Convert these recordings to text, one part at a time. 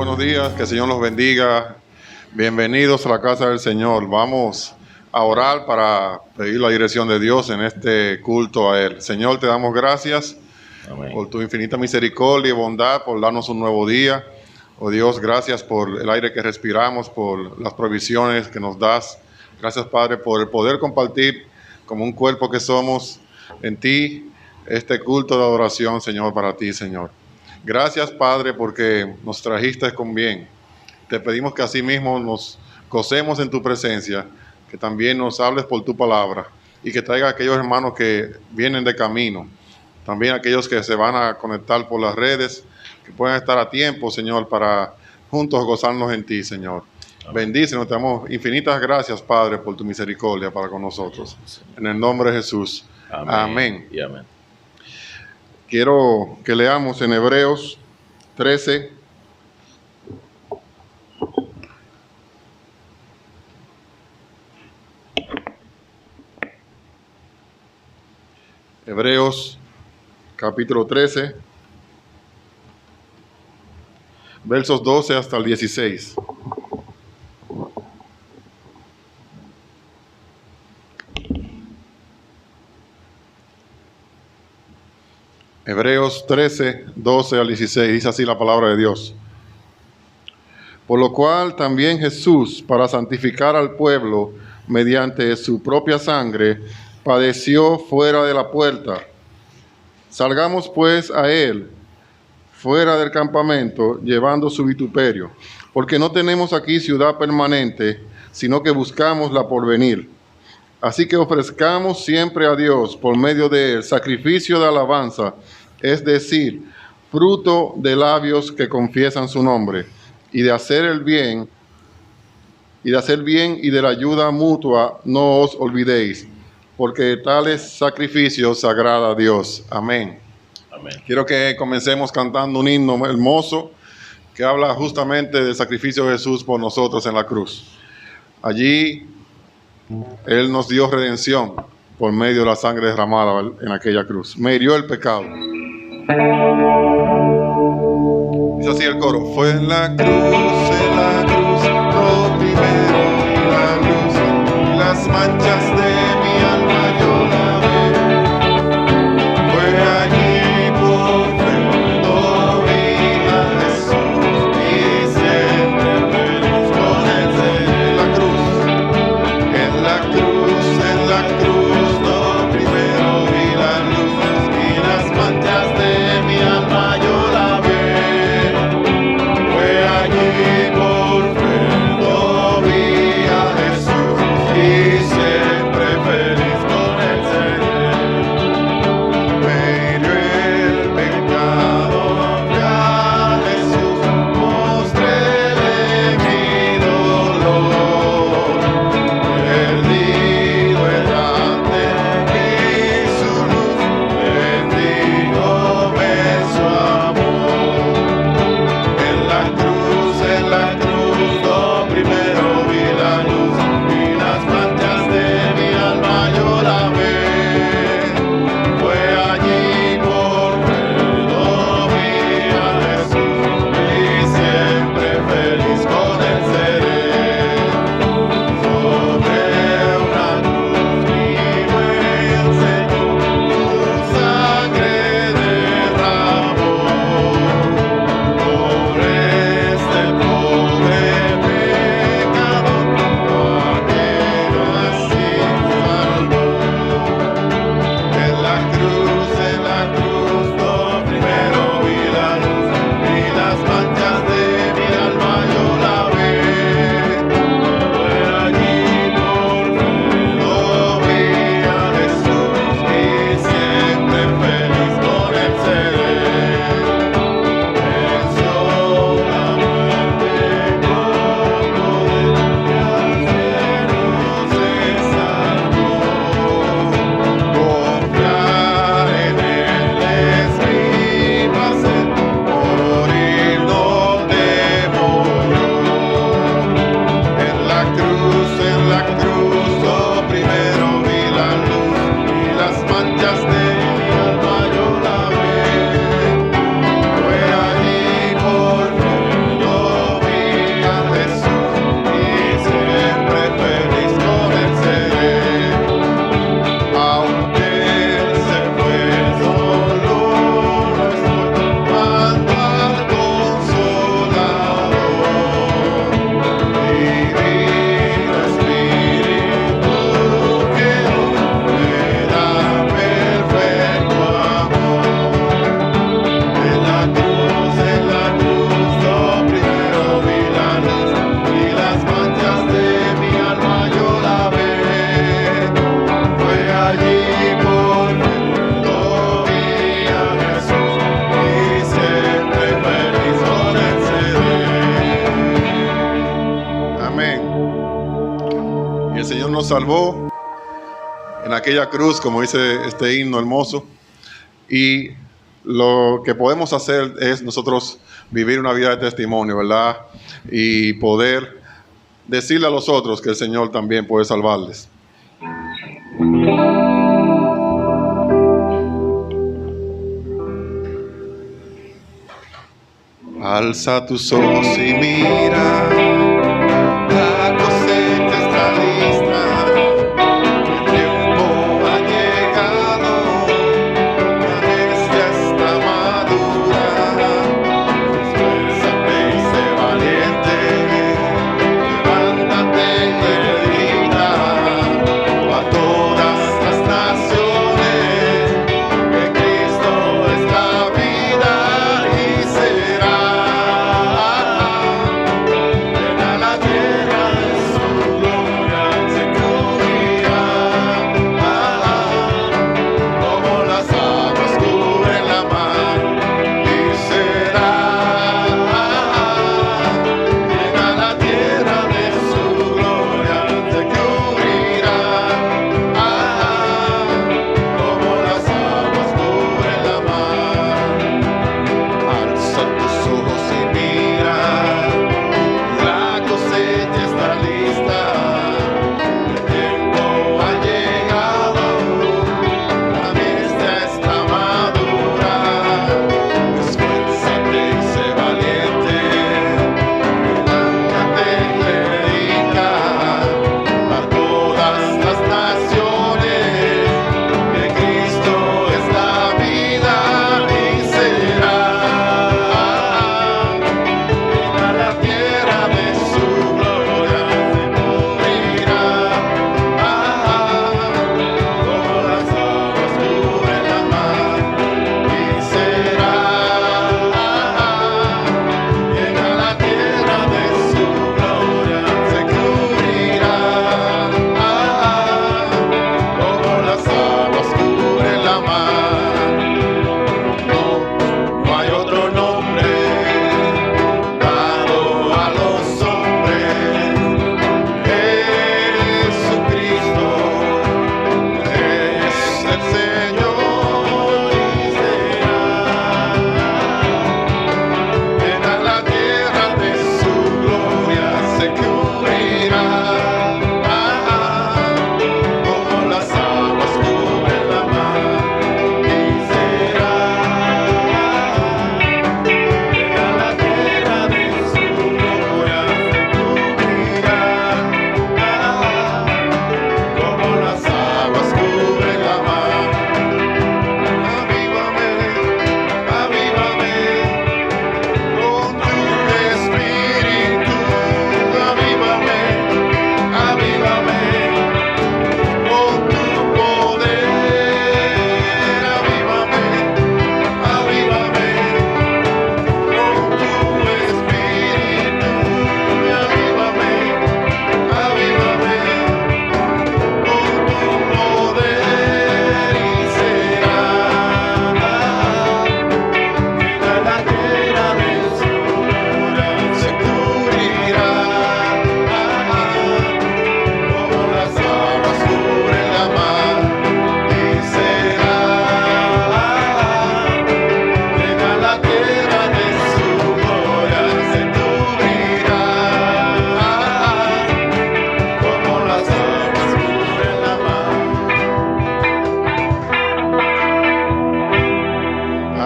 buenos días, que el Señor los bendiga. Bienvenidos a la casa del Señor. Vamos a orar para pedir la dirección de Dios en este culto a Él. Señor, te damos gracias por tu infinita misericordia y bondad, por darnos un nuevo día. Oh Dios, gracias por el aire que respiramos, por las provisiones que nos das. Gracias, Padre, por el poder compartir como un cuerpo que somos en ti este culto de adoración, Señor, para ti, Señor. Gracias, Padre, porque nos trajiste con bien. Te pedimos que así mismo nos gocemos en tu presencia, que también nos hables por tu palabra y que traiga a aquellos hermanos que vienen de camino, también aquellos que se van a conectar por las redes, que puedan estar a tiempo, Señor, para juntos gozarnos en ti, Señor. Bendícenos, te damos infinitas gracias, Padre, por tu misericordia para con nosotros. En el nombre de Jesús. Amén. Y amén. Quiero que leamos en Hebreos 13. Hebreos capítulo 13, versos 12 hasta el 16. Hebreos 13, 12 al 16, dice así la palabra de Dios. Por lo cual también Jesús, para santificar al pueblo mediante su propia sangre, padeció fuera de la puerta. Salgamos pues a él, fuera del campamento, llevando su vituperio, porque no tenemos aquí ciudad permanente, sino que buscamos la porvenir. Así que ofrezcamos siempre a Dios, por medio de él, sacrificio de alabanza, es decir, fruto de labios que confiesan su nombre, y de hacer el bien, y de la ayuda mutua no os olvidéis, porque tales sacrificios agrada a Dios. Amén. Amén. Quiero que comencemos cantando un himno hermoso que habla justamente del sacrificio de Jesús por nosotros en la cruz. Allí Él nos dio redención por medio de la sangre derramada en aquella cruz. Me hirió el pecado. Dice así el coro. Fue en la cruz, lo primero, la luz, y las manchas de mi alma yo lavé. Fue allí por fe, lo vi a Jesús, y siempre feliz con él seré. En la cruz, lo primero vi la luz, y las manchas de mi alma yo lavé. Fue allí por fe, lo vi a Jesús, y siempre salvó en aquella cruz, como dice este himno hermoso, y lo que podemos hacer es nosotros vivir una vida de testimonio, ¿verdad? Y poder decirle a los otros que el Señor también puede salvarles. Alza tus ojos y mira, la cosecha está lista, el tiempo ha llegado, la bestia está madura. Esfuérzate y sé valiente, levántate y grita a todas las naciones que Cristo es la vida y será.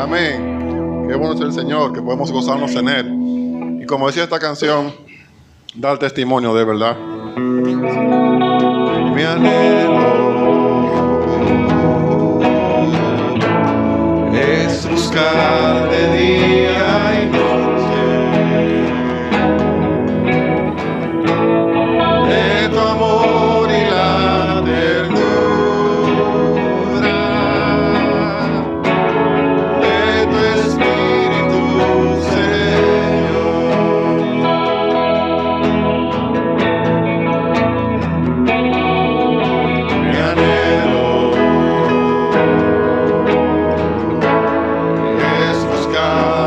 Amén. Qué bueno es el Señor, que podemos gozarnos en Él. Y como decía esta canción, dar testimonio de verdad. Mi anhelo es buscar de día y noche de tu amor y la ternura de tu Espíritu, Señor. Mi anhelo es buscar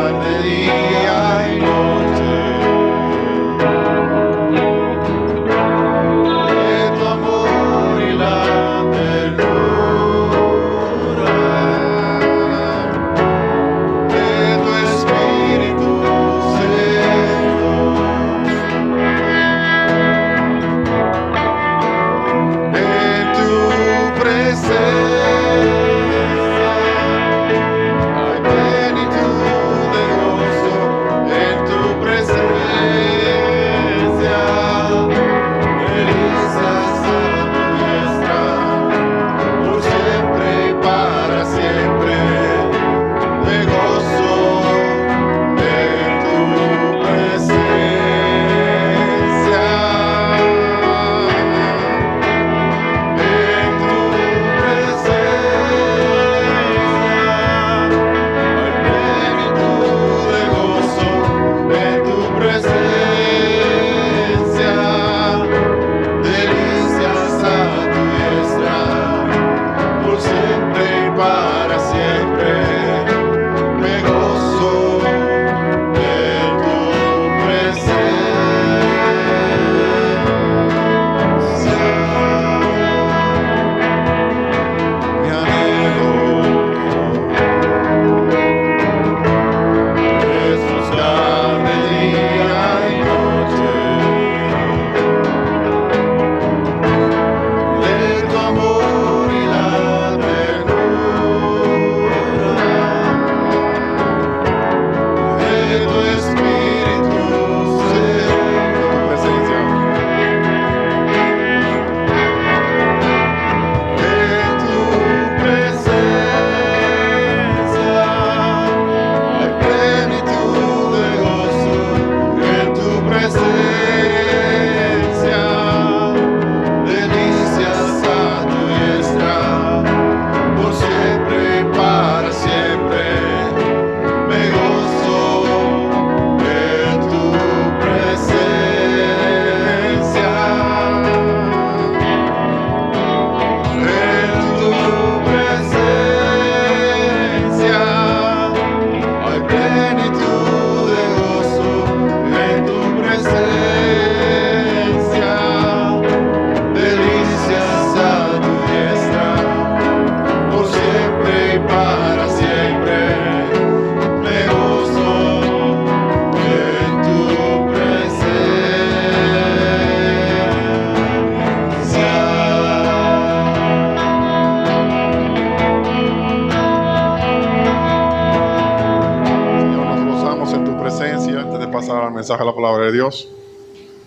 mensaje de la palabra de Dios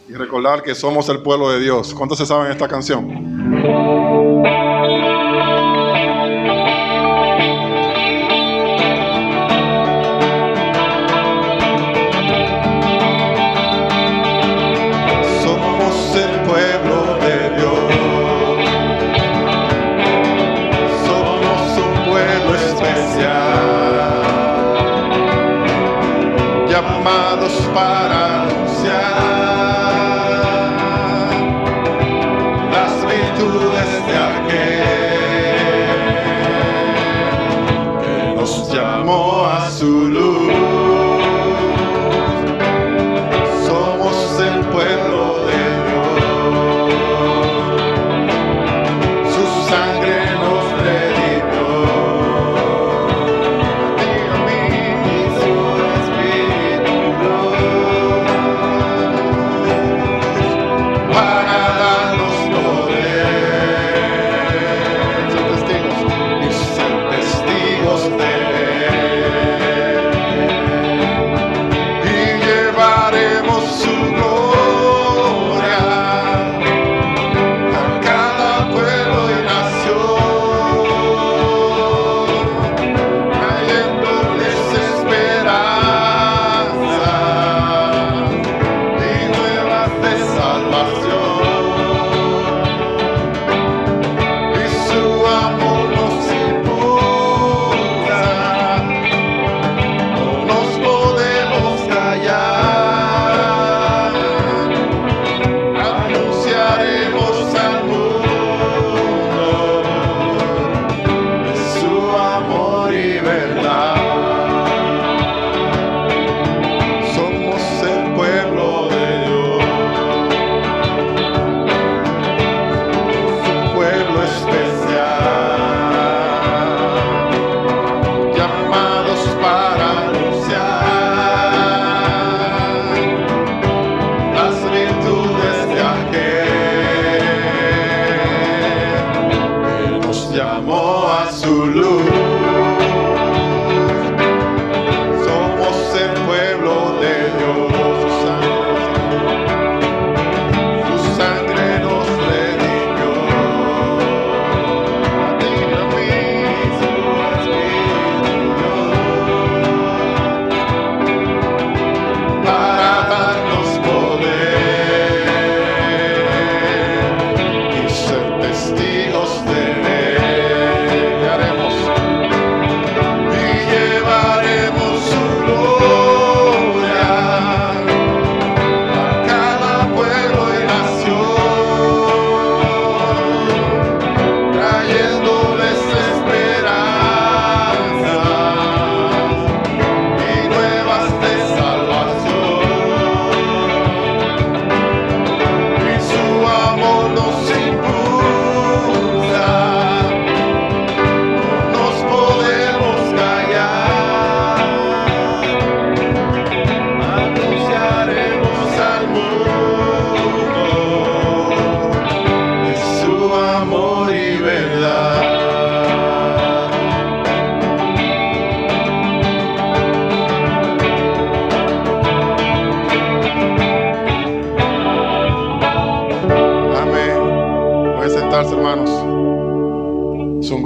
y recordar que somos el pueblo de Dios. ¿Cuántos se saben esta canción? Llamados para anunciar las virtudes de aquel que nos llamó a su luz. Somos el pueblo de Dios, su sangre nos redimió.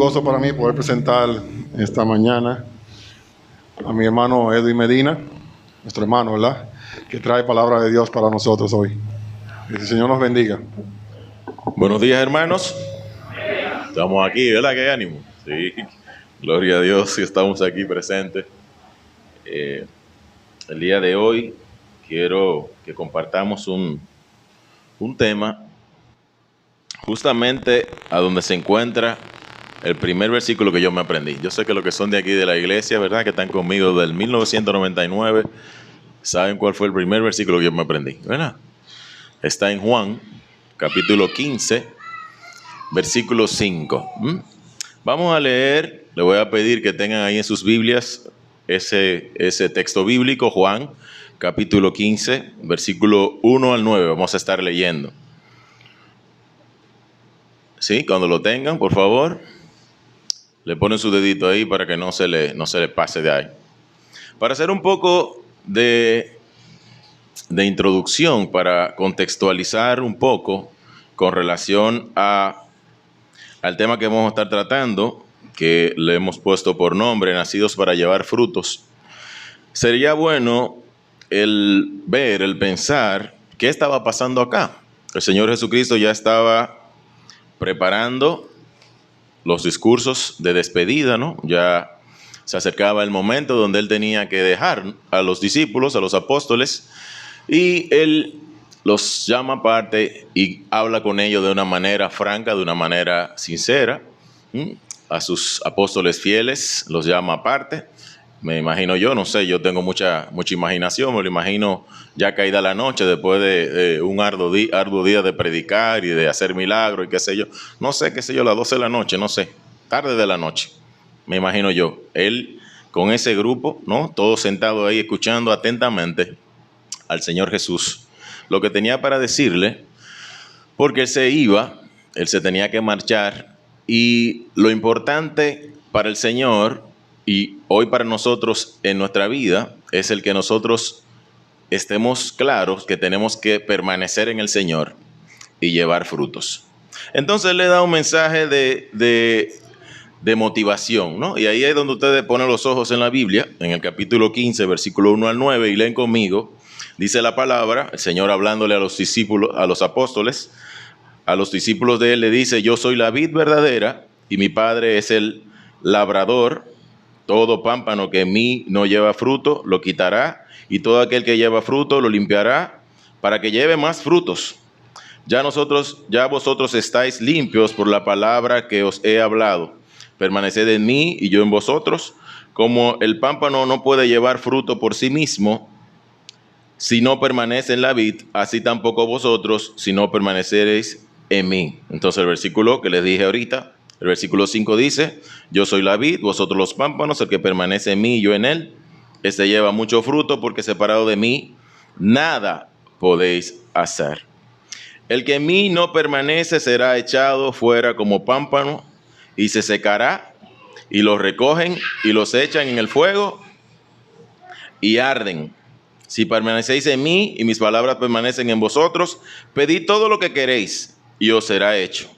gozo para mí poder presentar esta mañana a mi hermano Edwin Medina, nuestro hermano, ¿verdad?, que trae palabra de Dios para nosotros hoy. Que el Señor nos bendiga. Buenos días, hermanos. Estamos aquí, ¿verdad? ¡Qué ánimo! Sí, gloria a Dios que estamos aquí presentes. El día de hoy quiero que compartamos un tema justamente a donde se encuentra el primer versículo que yo me aprendí. Yo sé que los que son de aquí de la iglesia, ¿verdad?, que están conmigo del 1999, saben cuál fue el primer versículo que yo me aprendí, ¿verdad? Está en Juan, capítulo 15, versículo 5. Vamos a leer, le voy a pedir que tengan ahí en sus Biblias ese texto bíblico, Juan, capítulo 15, versículo 1 al 9. Vamos a estar leyendo. Sí, cuando lo tengan, por favor, le ponen su dedito ahí para que no se le pase de ahí. Para hacer un poco de introducción, para contextualizar un poco con relación al tema que vamos a estar tratando, que le hemos puesto por nombre, nacidos para llevar frutos, sería bueno el pensar qué estaba pasando acá. El Señor Jesucristo ya estaba preparando los discursos de despedida, ¿no? Ya se acercaba el momento donde Él tenía que dejar a los discípulos, a los apóstoles, y Él los llama aparte y habla con ellos de una manera franca, de una manera sincera. A sus apóstoles fieles los llama aparte. Me imagino yo, no sé, yo tengo mucha imaginación, me lo imagino ya caída la noche, después de un arduo día de predicar y de hacer milagros y qué sé yo. No sé, qué sé yo, las 12 de la noche, no sé, tarde de la noche, me imagino yo. Él con ese grupo, ¿no?, todos sentados ahí escuchando atentamente al Señor Jesús lo que tenía para decirle, porque Él se tenía que marchar, y lo importante para el Señor y hoy para nosotros en nuestra vida es el que nosotros estemos claros que tenemos que permanecer en el Señor y llevar frutos. Entonces Él le da un mensaje de motivación, ¿no? Y ahí es donde ustedes ponen los ojos en la Biblia, en el capítulo 15, versículo 1 al 9, y leen conmigo. Dice la palabra, el Señor hablándole a los discípulos, a los apóstoles, a los discípulos de Él le dice: yo soy la vid verdadera y mi Padre es el labrador. Todo pámpano que en mí no lleva fruto lo quitará, y todo aquel que lleva fruto lo limpiará para que lleve más frutos. Ya vosotros estáis limpios por la palabra que os he hablado. Permaneced en mí y yo en vosotros. Como el pámpano no puede llevar fruto por sí mismo si no permanece en la vid, así tampoco vosotros si no permaneceréis en mí. Entonces el versículo que les dije ahorita, el versículo 5 dice: yo soy la vid, vosotros los pámpanos, el que permanece en mí y yo en él, este lleva mucho fruto, porque separado de mí nada podéis hacer. El que en mí no permanece será echado fuera como pámpano y se secará, y los recogen y los echan en el fuego y arden. Si permanecéis en mí y mis palabras permanecen en vosotros, pedid todo lo que queréis y os será hecho.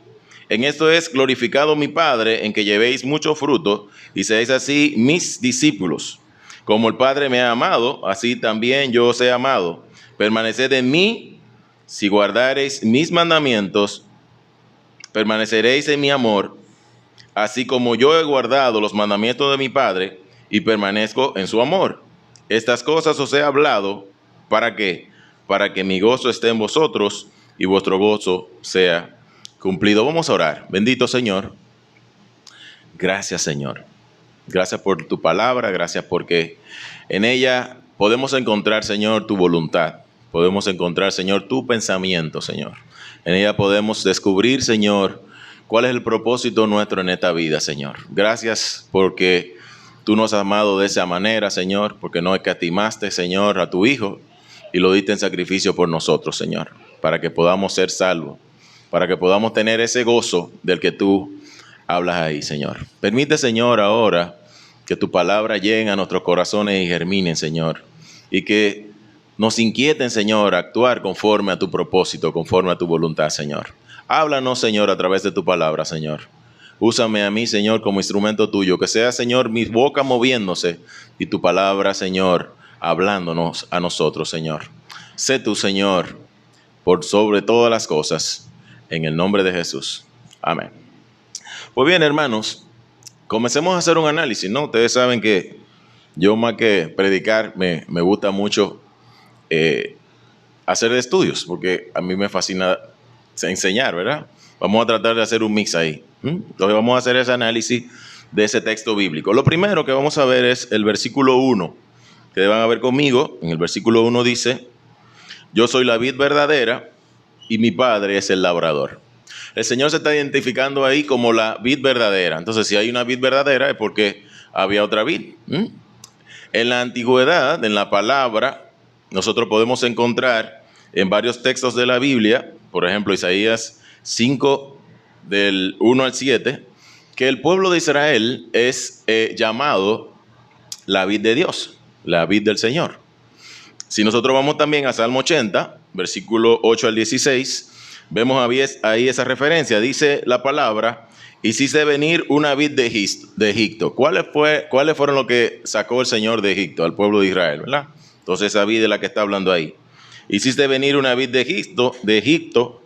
En esto es glorificado mi Padre, en que llevéis mucho fruto y seáis así mis discípulos. Como el Padre me ha amado, así también yo os he amado. Permaneced en mí. Si guardareis mis mandamientos, permaneceréis en mi amor, así como yo he guardado los mandamientos de mi Padre y permanezco en su amor. Estas cosas os he hablado, ¿para qué? Para que mi gozo esté en vosotros y vuestro gozo sea cumplido. Vamos a orar. Bendito Señor, gracias Señor. Gracias por tu palabra, gracias porque en ella podemos encontrar, Señor, tu voluntad. Podemos encontrar, Señor, tu pensamiento, Señor. En ella podemos descubrir, Señor, cuál es el propósito nuestro en esta vida, Señor. Gracias porque tú nos has amado de esa manera, Señor, porque no escatimaste, Señor, a tu Hijo y lo diste en sacrificio por nosotros, Señor, para que podamos ser salvos, para que podamos tener ese gozo del que tú hablas ahí, Señor. Permite, Señor, ahora que tu palabra llegue a nuestros corazones y germinen, Señor, y que nos inquieten, Señor, a actuar conforme a tu propósito, conforme a tu voluntad, Señor. Háblanos, Señor, a través de tu palabra, Señor. Úsame a mí, Señor, como instrumento tuyo. Que sea, Señor, mi boca moviéndose y tu palabra, Señor, hablándonos a nosotros, Señor. Sé tú, Señor, por sobre todas las cosas, en el nombre de Jesús. Amén. Pues bien, hermanos, comencemos a hacer un análisis, ¿no? Ustedes saben que yo, más que predicar, me gusta mucho hacer estudios, porque a mí me fascina enseñar, ¿verdad? Vamos a tratar de hacer un mix ahí. Entonces vamos a hacer ese análisis de ese texto bíblico. Lo primero que vamos a ver es el versículo 1, que van a ver conmigo. En el versículo 1 dice: yo soy la vid verdadera y mi padre es el labrador. El Señor se está identificando ahí como la vid verdadera. Entonces, si hay una vid verdadera es porque había otra vid. En la antigüedad, en la palabra, nosotros podemos encontrar en varios textos de la Biblia, por ejemplo, Isaías 5, del 1 al 7, que el pueblo de Israel es llamado la vid de Dios, la vid del Señor. Si nosotros vamos también a Salmo 80, versículo 8 al 16, vemos ahí esa referencia. Dice la palabra: hiciste venir una vid de Egipto. ¿Cuáles fueron lo que sacó el Señor de Egipto al pueblo de Israel, ¿verdad? Entonces esa vid es la que está hablando ahí. Hiciste venir una vid de Egipto,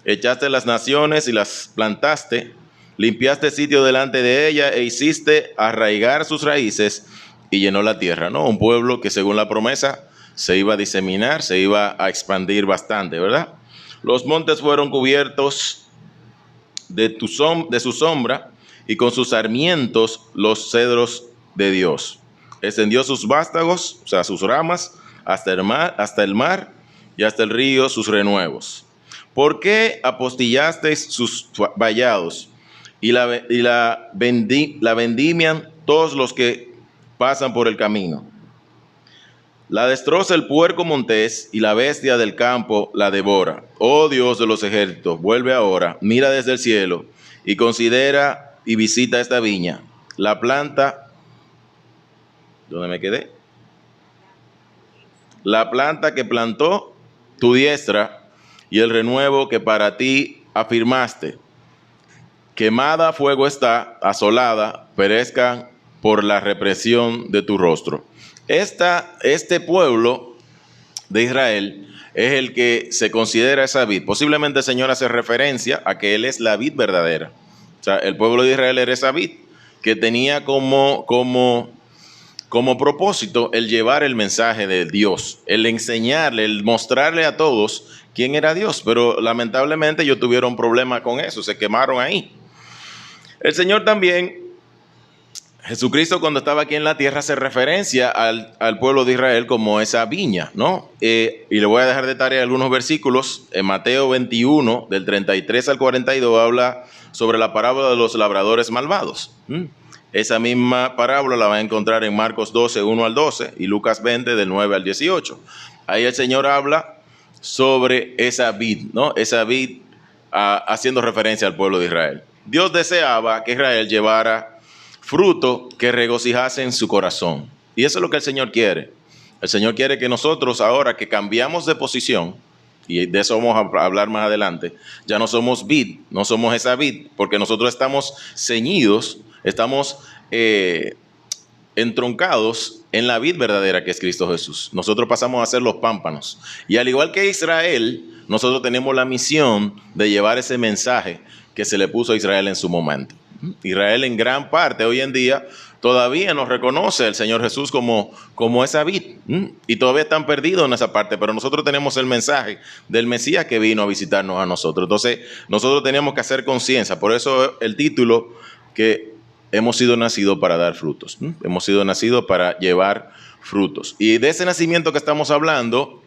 echaste las naciones y las plantaste, limpiaste sitio delante de ella e hiciste arraigar sus raíces y llenó la tierra, ¿no? Un pueblo que según la promesa se iba a diseminar, se iba a expandir bastante, ¿verdad? Los montes fueron cubiertos de su sombra, y con sus sarmientos los cedros de Dios. Extendió sus vástagos, o sea, sus ramas, hasta el mar y hasta el río sus renuevos. ¿Por qué apostillasteis sus vallados y la vendimian todos los que pasan por el camino? La destroza el puerco montés y la bestia del campo la devora. Oh Dios de los ejércitos, vuelve ahora, mira desde el cielo y considera y visita esta viña. La planta, ¿dónde me quedé? La planta que plantó tu diestra y el renuevo que para ti afirmaste. Quemada a fuego está, asolada, perezcan por la represión de tu rostro. Este pueblo de Israel es el que se considera esa vid. Posiblemente el Señor hace referencia a que Él es la vid verdadera. O sea, el pueblo de Israel era esa vid que tenía como propósito el llevar el mensaje de Dios, el enseñarle, el mostrarle a todos quién era Dios. Pero lamentablemente ellos tuvieron problemas con eso, se quemaron ahí. El Señor también, Jesucristo, cuando estaba aquí en la tierra, hace referencia al pueblo de Israel como esa viña, ¿no? Y le voy a dejar de tarea algunos versículos. En Mateo 21, del 33 al 42, habla sobre la parábola de los labradores malvados. Esa misma parábola la va a encontrar en Marcos 12, 1 al 12 y Lucas 20, del 9 al 18. Ahí el Señor habla sobre esa vid, ¿no? Esa vid haciendo referencia al pueblo de Israel. Dios deseaba que Israel llevara fruto que regocijase en su corazón. Y eso es lo que el Señor quiere. El Señor quiere que nosotros, ahora que cambiamos de posición, y de eso vamos a hablar más adelante, ya no somos vid, no somos esa vid, porque nosotros estamos ceñidos, estamos entroncados en la vid verdadera que es Cristo Jesús. Nosotros pasamos a ser los pámpanos. Y al igual que Israel, nosotros tenemos la misión de llevar ese mensaje que se le puso a Israel en su momento. Israel en gran parte hoy en día todavía nos reconoce el Señor Jesús como esa vid, y todavía están perdidos en esa parte, pero nosotros tenemos el mensaje del Mesías que vino a visitarnos a nosotros. Entonces nosotros tenemos que hacer conciencia. Por eso el título, que hemos sido nacidos para dar frutos, hemos sido nacidos para llevar frutos. Y de ese nacimiento que estamos hablando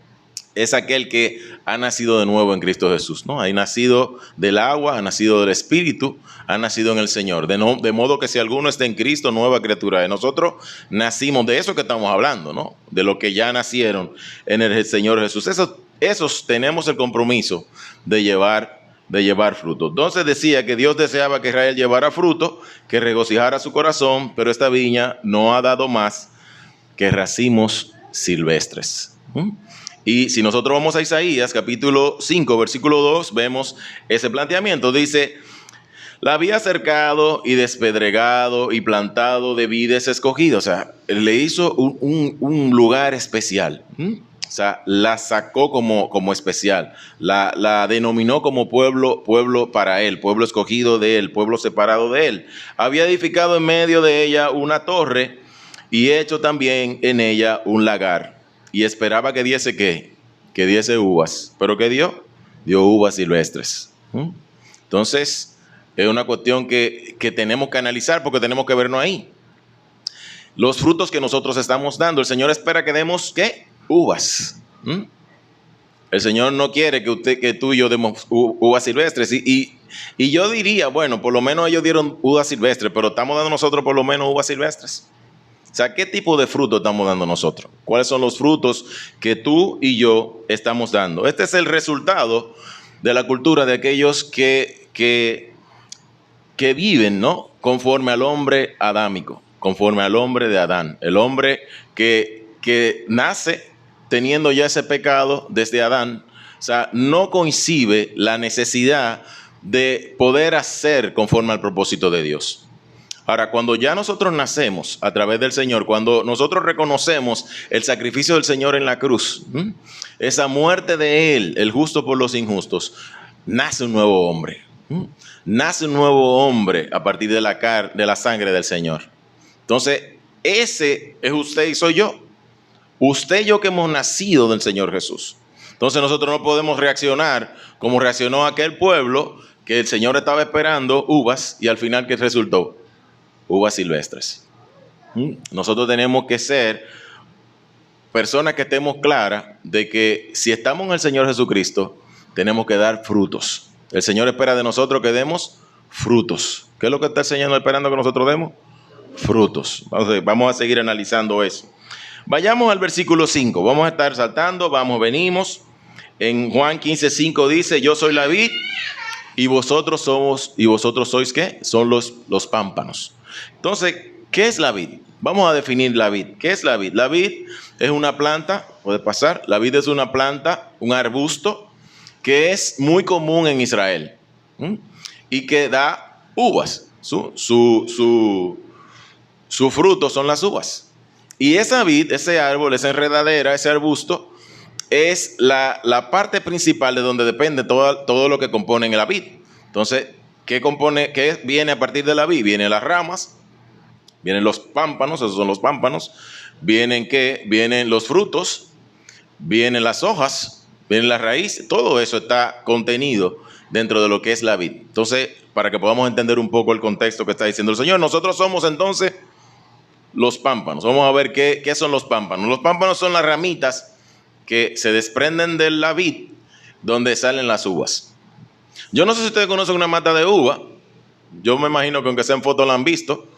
es aquel que ha nacido de nuevo en Cristo Jesús, ¿no? Ha nacido del agua, ha nacido del Espíritu, ha nacido en el Señor. De modo que si alguno está en Cristo, nueva criatura. De nosotros nacimos, de eso que estamos hablando, ¿no? De lo que ya nacieron en el Señor Jesús. Esos tenemos el compromiso de llevar fruto. Entonces decía que Dios deseaba que Israel llevara fruto, que regocijara su corazón, pero esta viña no ha dado más que racimos silvestres. Y si nosotros vamos a Isaías capítulo 5, versículo 2, vemos ese planteamiento. Dice: La había cercado y despedregado y plantado de vides escogidas. O sea, le hizo un lugar especial. O sea, la sacó como especial. La denominó como pueblo para él, pueblo escogido de él, pueblo separado de él. Había edificado en medio de ella una torre y hecho también en ella un lagar. Y esperaba que diese ¿qué? Que diese uvas. ¿Pero qué dio? Dio uvas silvestres. Entonces, es una cuestión que tenemos que analizar porque tenemos que vernos ahí. Los frutos que nosotros estamos dando, el Señor espera que demos ¿qué? Uvas. El Señor no quiere que tú y yo demos uvas silvestres. Y yo diría, bueno, por lo menos ellos dieron uvas silvestres, pero estamos dando nosotros por lo menos uvas silvestres. O sea, ¿qué tipo de fruto estamos dando nosotros? ¿Cuáles son los frutos que tú y yo estamos dando? Este es el resultado de la cultura de aquellos que viven, ¿no? Conforme al hombre adámico, conforme al hombre de Adán. El hombre que nace teniendo ya ese pecado desde Adán. O sea, no concibe la necesidad de poder hacer conforme al propósito de Dios. Ahora, cuando ya nosotros nacemos a través del Señor, cuando nosotros reconocemos el sacrificio del Señor en la cruz, esa muerte de Él, el justo por los injustos, nace un nuevo hombre. Nace un nuevo hombre a partir de la sangre del Señor. Entonces, ese es usted y soy yo. Usted y yo que hemos nacido del Señor Jesús. Entonces nosotros no podemos reaccionar como reaccionó aquel pueblo que el Señor estaba esperando uvas y al final ¿qué resultó? Uvas silvestres. Nosotros tenemos que ser personas que estemos claras de que si estamos en el Señor Jesucristo, tenemos que dar frutos. El Señor espera de nosotros que demos frutos. ¿Qué es lo que está el Señor esperando que nosotros demos? Frutos. Vamos a seguir analizando eso. Vayamos al versículo 5. Vamos a estar saltando, venimos. En Juan 15:5 dice, yo soy la vid y vosotros sois ¿qué? Son los pámpanos. Entonces, ¿qué es la vid? Vamos a definir la vid. ¿Qué es la vid? La vid es una planta, puede pasar. La vid es una planta, un arbusto que es muy común en Israel y que da uvas. Su fruto son las uvas. Y esa vid, ese árbol, esa enredadera, ese arbusto, es la parte principal de donde depende todo lo que compone la vid. Entonces, ¿qué viene a partir de la vid? Vienen las ramas, vienen los pámpanos, esos son los pámpanos, vienen los frutos, vienen las hojas, vienen las raíces, todo eso está contenido dentro de lo que es la vid. Entonces, para que podamos entender un poco el contexto que está diciendo el Señor, nosotros somos entonces los pámpanos. Vamos a ver qué son los pámpanos. Los pámpanos son las ramitas que se desprenden de la vid donde salen las uvas. Yo no sé si ustedes conocen una mata de uva. Yo me imagino que aunque sea en foto la han visto.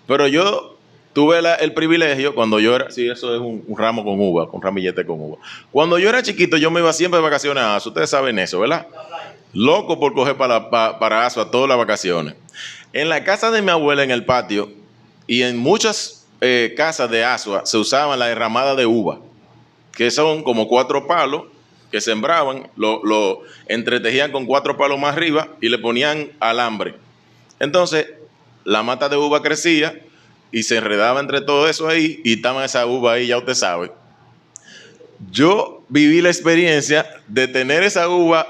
Pero yo tuve el privilegio cuando yo era... Sí, eso es un ramo con uva, con ramillete con uva. Cuando yo era chiquito yo me iba siempre de vacaciones a Asua. Ustedes saben eso, ¿verdad? Loco por coger para Asua todas las vacaciones. En la casa de mi abuela en el patio y en muchas casas de Asua se usaban la derramada de uva, que son como 4 palos que sembraban, lo entretejían con 4 palos más arriba y le ponían alambre. Entonces, la mata de uva crecía y se enredaba entre todo eso ahí y estaba esa uva ahí, ya usted sabe. Yo viví la experiencia de tener esa uva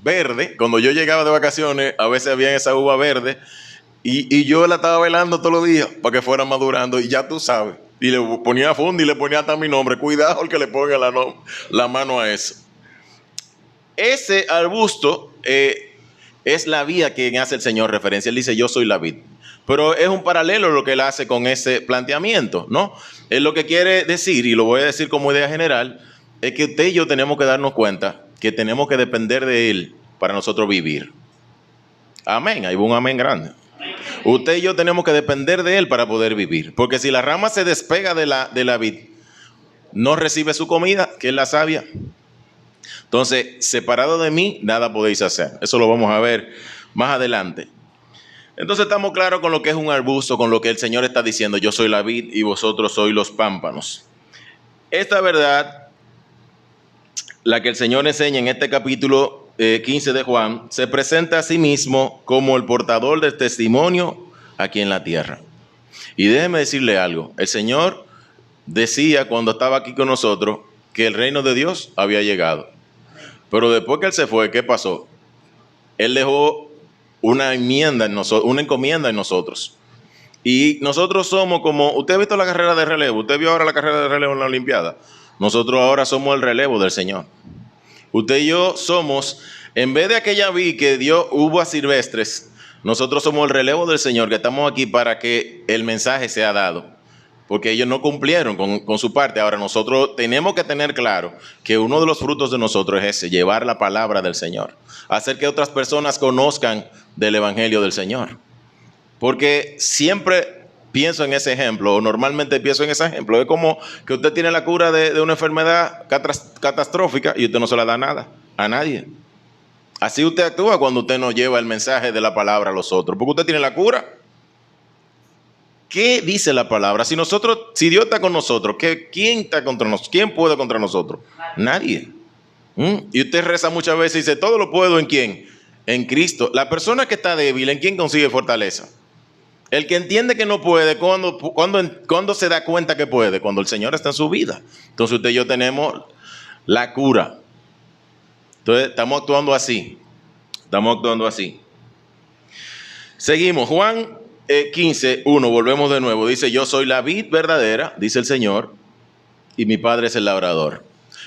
verde. Cuando yo llegaba de vacaciones, a veces había esa uva verde y yo la estaba velando todos los días para que fuera madurando y ya tú sabes. Y le ponía funda y le ponía hasta mi nombre. Cuidado el que le ponga la mano a eso. Ese arbusto es la vid que hace el Señor referencia. Él dice, yo soy la vid. Pero es un paralelo lo que él hace con ese planteamiento, ¿no? Él lo que quiere decir, y lo voy a decir como idea general, es que usted y yo tenemos que darnos cuenta que tenemos que depender de él para nosotros vivir. Amén. Ahí va un amén grande. Usted y yo tenemos que depender de él para poder vivir. Porque si la rama se despega de la vid, no recibe su comida, que es la savia. Entonces, separado de mí, nada podéis hacer. Eso lo vamos a ver más adelante. Entonces, estamos claros con lo que es un arbusto, con lo que el Señor está diciendo. Yo soy la vid y vosotros sois los pámpanos. Esta verdad, la que el Señor enseña en este capítulo 15 de Juan, se presenta a sí mismo como el portador del testimonio aquí en la tierra. Y déjeme decirle algo, el Señor decía cuando estaba aquí con nosotros que el reino de Dios había llegado. Pero después que Él se fue, ¿qué pasó? Él dejó una enmienda en nosotros, una encomienda en nosotros. Y nosotros somos como, usted ha visto la carrera de relevo, usted vio ahora la carrera de relevo en la Olimpiada. Nosotros ahora somos el relevo del Señor. Usted y yo somos, en vez de aquella vi que Dios hubo a Silvestres, nosotros somos el relevo del Señor, que estamos aquí para que el mensaje sea dado. Porque ellos no cumplieron con su parte. Ahora nosotros tenemos que tener claro que uno de los frutos de nosotros es ese, llevar la palabra del Señor. Hacer que otras personas conozcan del Evangelio del Señor. Porque siempre pienso en ese ejemplo, o normalmente pienso en ese ejemplo. Es como que usted tiene la cura de una enfermedad catastrófica y usted no se la da nada, a nadie. Así usted actúa cuando usted no lleva el mensaje de la palabra a los otros, porque usted tiene la cura. ¿Qué dice la palabra? Si Dios está con nosotros, ¿quién está contra nosotros? ¿Quién puede contra nosotros? Nadie. Y usted reza muchas veces y dice, todo lo puedo ¿en quién? En Cristo. La persona que está débil, ¿en quién consigue fortaleza? El que entiende que no puede, ¿cuándo se da cuenta que puede? Cuando el Señor está en su vida. Entonces usted y yo tenemos la cura. Entonces estamos actuando así. Seguimos. Juan 15, 1, volvemos de nuevo. Dice, yo soy la vid verdadera, dice el Señor, y mi Padre es el labrador.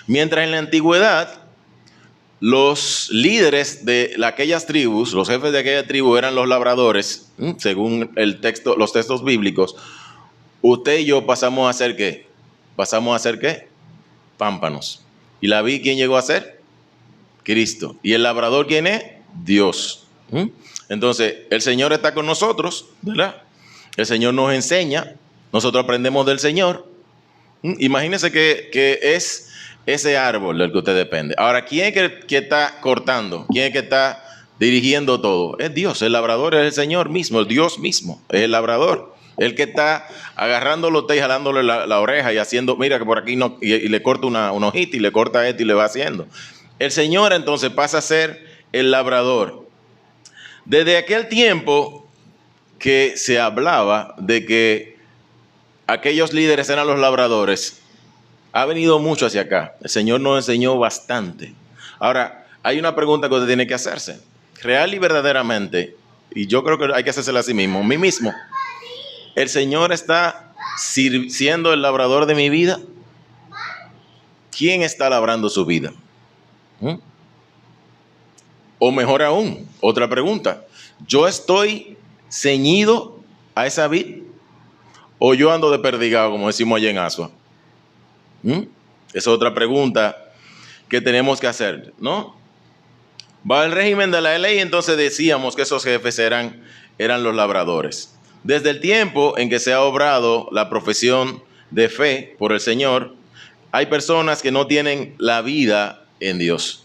Mientras en la antigüedad, los líderes de aquellas tribus, los jefes de aquella tribu eran los labradores, según los textos bíblicos. Usted y yo pasamos a ser ¿qué? Pámpanos. ¿Y la vid quién llegó a ser? Cristo. ¿Y el labrador quién es? Dios. Entonces, el Señor está con nosotros, ¿verdad? El Señor nos enseña, nosotros aprendemos del Señor. Imagínense que es ese árbol del que usted depende. Ahora, ¿quién es que está cortando? ¿Quién es que está dirigiendo todo? Es Dios, el labrador es el Señor mismo, el Dios mismo, es el labrador. El que está agarrándolo usted y jalándole la oreja y haciendo, mira que por aquí no, y le corta una hojita y le corta esto y le va haciendo. El Señor entonces pasa a ser el labrador. Desde aquel tiempo que se hablaba de que aquellos líderes eran los labradores, ha venido mucho hacia acá. El Señor nos enseñó bastante. Ahora, hay una pregunta que usted tiene que hacerse. Real y verdaderamente, y yo creo que hay que hacérsela a sí mismo, mí mismo. ¿El Señor está siendo el labrador de mi vida? ¿Quién está labrando su vida? O mejor aún, otra pregunta. ¿Yo estoy ceñido a esa vid? ¿O yo ando de perdigado, como decimos allá en Asua? Esa es otra pregunta que tenemos que hacer, ¿no? Va el régimen de la ley, entonces decíamos que esos jefes eran los labradores. Desde el tiempo en que se ha obrado la profesión de fe por el Señor, hay personas que no tienen la vida en Dios.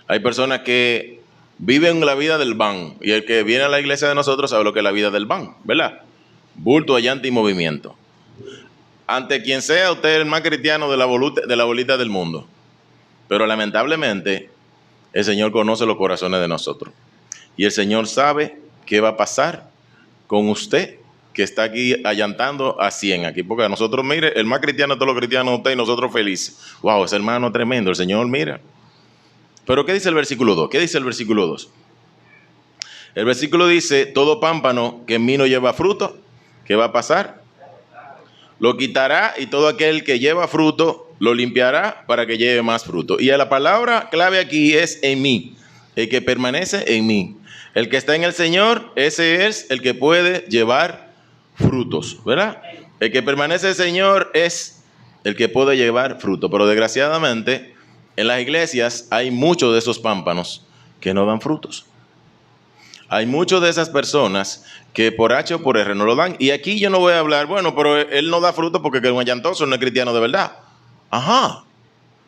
Hay personas que viven la vida del van, y el que viene a la iglesia de nosotros sabe lo que es la vida del van, ¿verdad? Bulto, allante y movimiento. Ante quien sea, usted es el más cristiano de la bolita del mundo. Pero lamentablemente, el Señor conoce los corazones de nosotros. Y el Señor sabe qué va a pasar con usted que está aquí allantando a 100 aquí. Porque a nosotros, mire, el más cristiano de todos los cristianos usted y nosotros felices. Wow, ese hermano tremendo, el Señor mira. Pero ¿qué dice el versículo 2? ¿Qué dice el versículo 2? El versículo dice, todo pámpano que en mí no lleva fruto, ¿qué va a pasar? Lo quitará, y todo aquel que lleva fruto lo limpiará para que lleve más fruto. Y la palabra clave aquí es en mí, el que permanece en mí. El que está en el Señor, ese es el que puede llevar frutos, ¿verdad? El que permanece en el Señor es el que puede llevar fruto. Pero desgraciadamente, en las iglesias hay muchos de esos pámpanos que no dan frutos. Hay muchas de esas personas que por H o por R no lo dan. Y aquí yo no voy a hablar, bueno, pero él no da fruto porque es un allantoso, no es cristiano de verdad. Ajá.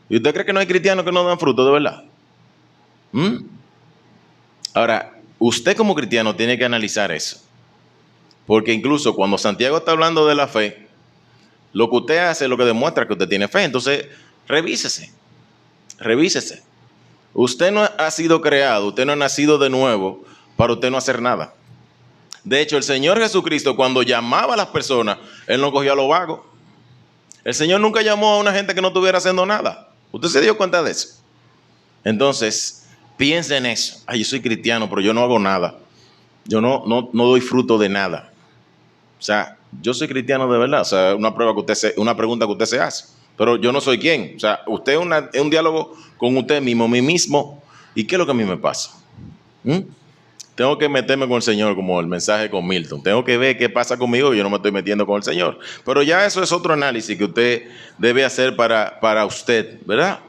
¿Y usted cree que no hay cristianos que no dan fruto de verdad? Ahora, usted como cristiano tiene que analizar eso. Porque incluso cuando Santiago está hablando de la fe, lo que usted hace es lo que demuestra que usted tiene fe. Entonces, revísese. Usted no ha sido creado, usted no ha nacido de nuevo para usted no hacer nada. De hecho, el Señor Jesucristo, cuando llamaba a las personas, Él no cogía a los vagos. El Señor nunca llamó a una gente que no estuviera haciendo nada. ¿Usted se dio cuenta de eso? Entonces, piensa en eso. Ay, yo soy cristiano, pero yo no hago nada. Yo no doy fruto de nada. O sea, yo soy cristiano de verdad. O sea, una pregunta que usted se hace. Pero yo no soy quién. O sea, usted es un diálogo con usted mismo, mí mismo. ¿Y qué es lo que a mí me pasa? Tengo que meterme con el Señor, como el mensaje con Milton. Tengo que ver qué pasa conmigo y yo no me estoy metiendo con el Señor. Pero ya eso es otro análisis que usted debe hacer para usted, ¿verdad?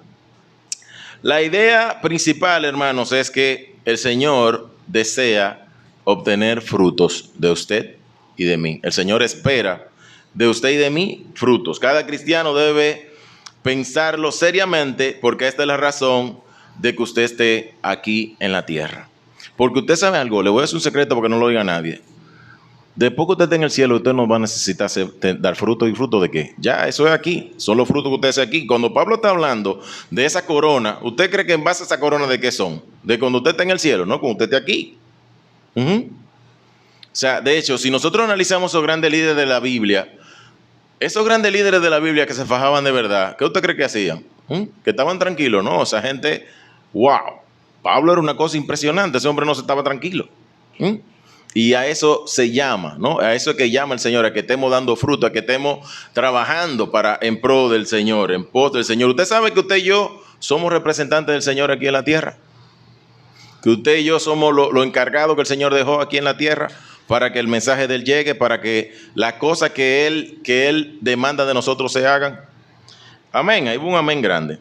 La idea principal, hermanos, es que el Señor desea obtener frutos de usted y de mí. El Señor espera de usted y de mí frutos. Cada cristiano debe pensarlo seriamente, porque esta es la razón de que usted esté aquí en la tierra. Porque usted sabe algo, le voy a decir un secreto porque no lo oiga nadie. Después que usted esté en el cielo, usted no va a necesitar dar fruto. ¿Y fruto de qué? Ya, eso es aquí. Son los frutos que usted hace aquí. Cuando Pablo está hablando de esa corona, ¿usted cree que en base a esa corona de qué son? De cuando usted está en el cielo, ¿no? Cuando usted esté aquí. O sea, de hecho, si nosotros analizamos esos grandes líderes de la Biblia, esos grandes líderes de la Biblia que se fajaban de verdad, ¿qué usted cree que hacían? Que estaban tranquilos, ¿no? O sea, gente, wow. Pablo era una cosa impresionante, ese hombre no se estaba tranquilo. Y a eso se llama, ¿no? A eso es que llama el Señor, a que estemos dando fruto, a que estemos trabajando en pro del Señor, en pos del Señor. Usted sabe que usted y yo somos representantes del Señor aquí en la tierra. Que usted y yo somos los encargados que el Señor dejó aquí en la tierra para que el mensaje de Él llegue, para que las cosas que Él demanda de nosotros se hagan. Amén, hay un amén grande.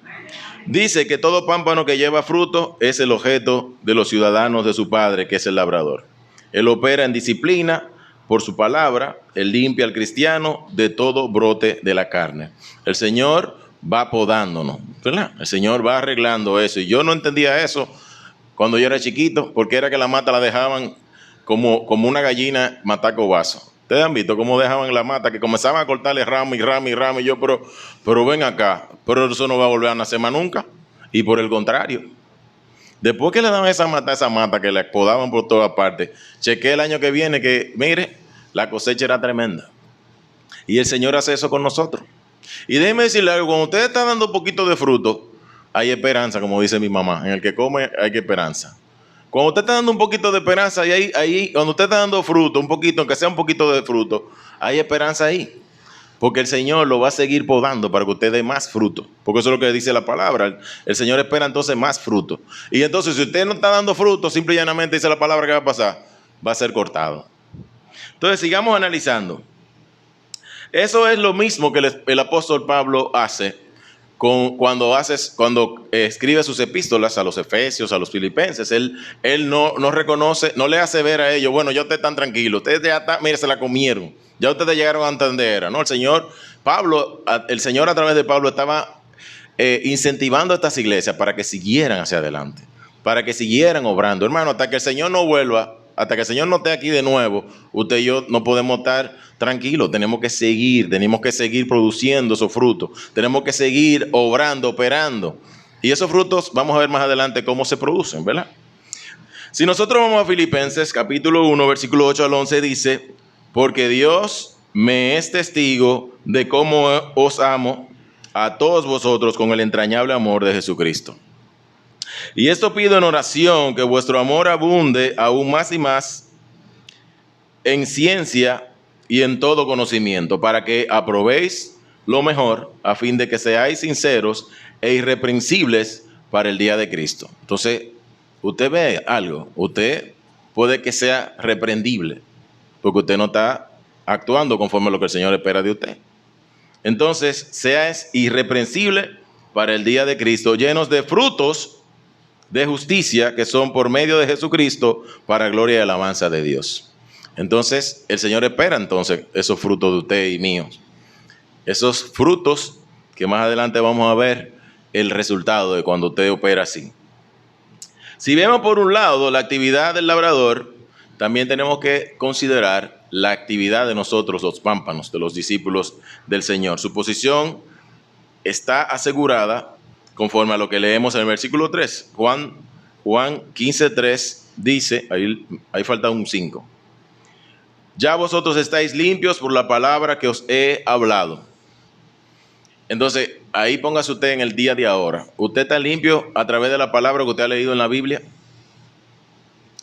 Dice que todo pámpano que lleva fruto es el objeto de los ciudadanos de su Padre, que es el labrador. Él opera en disciplina por su palabra. Él limpia al cristiano de todo brote de la carne. El Señor va podándonos, ¿verdad? El Señor va arreglando eso. Y yo no entendía eso cuando yo era chiquito, porque era que la mata la dejaban como una gallina matar cobazo. Ustedes han visto cómo dejaban la mata, que comenzaban a cortarle ramo y ramo y ramo, y yo, pero ven acá, pero eso no va a volver a nacer más nunca. Y por el contrario, después que le daban esa mata que le podaban por todas partes, chequé el año que viene que, mire, la cosecha era tremenda. Y el Señor hace eso con nosotros. Y déjeme decirle algo, cuando usted está dando un poquito de fruto, hay esperanza, como dice mi mamá. En el que come hay esperanza. Cuando usted está dando un poquito de esperanza, y ahí, cuando usted está dando fruto, un poquito, aunque sea un poquito de fruto, hay esperanza ahí. Porque el Señor lo va a seguir podando para que usted dé más fruto. Porque eso es lo que dice la palabra. El Señor espera entonces más fruto. Y entonces, si usted no está dando fruto, simple y llanamente dice la palabra que va a pasar, va a ser cortado. Entonces, sigamos analizando. Eso es lo mismo que el apóstol Pablo hace cuando escribe sus epístolas a los efesios, a los filipenses. Él no reconoce, no le hace ver a ellos, bueno, ya ustedes están tranquilos, ustedes ya están, mire, se la comieron, ya ustedes llegaron a entender, ¿no? El Señor a través de Pablo estaba incentivando a estas iglesias para que siguieran hacia adelante, para que siguieran obrando. Hermano, hasta que el Señor no vuelva, hasta que el Señor no esté aquí de nuevo, usted y yo no podemos estar tranquilos. Tenemos que seguir produciendo esos frutos. Tenemos que seguir obrando, operando. Y esos frutos, vamos a ver más adelante cómo se producen, ¿verdad? Si nosotros vamos a Filipenses, capítulo 1, versículo 8 al 11, dice, porque Dios me es testigo de cómo os amo a todos vosotros con el entrañable amor de Jesucristo. Y esto pido en oración, que vuestro amor abunde aún más y más en ciencia y en todo conocimiento, para que aprobéis lo mejor, a fin de que seáis sinceros e irreprensibles para el día de Cristo. Entonces, usted ve algo, usted puede que sea reprendible, porque usted no está actuando conforme a lo que el Señor espera de usted. Entonces, seáis irreprensible para el día de Cristo, llenos de frutos de justicia, que son por medio de Jesucristo, para gloria y alabanza de Dios. Entonces, el Señor espera entonces esos frutos de usted y míos. Esos frutos que más adelante vamos a ver el resultado de cuando usted opera así. Si vemos por un lado la actividad del labrador, también tenemos que considerar la actividad de nosotros, los pámpanos, de los discípulos del Señor. Su posición está asegurada conforme a lo que leemos en el versículo 3. Juan 15:3 dice, ahí falta un 5. Ya vosotros estáis limpios por la palabra que os he hablado. Entonces, ahí póngase usted en el día de ahora. ¿Usted está limpio a través de la palabra que usted ha leído en la Biblia?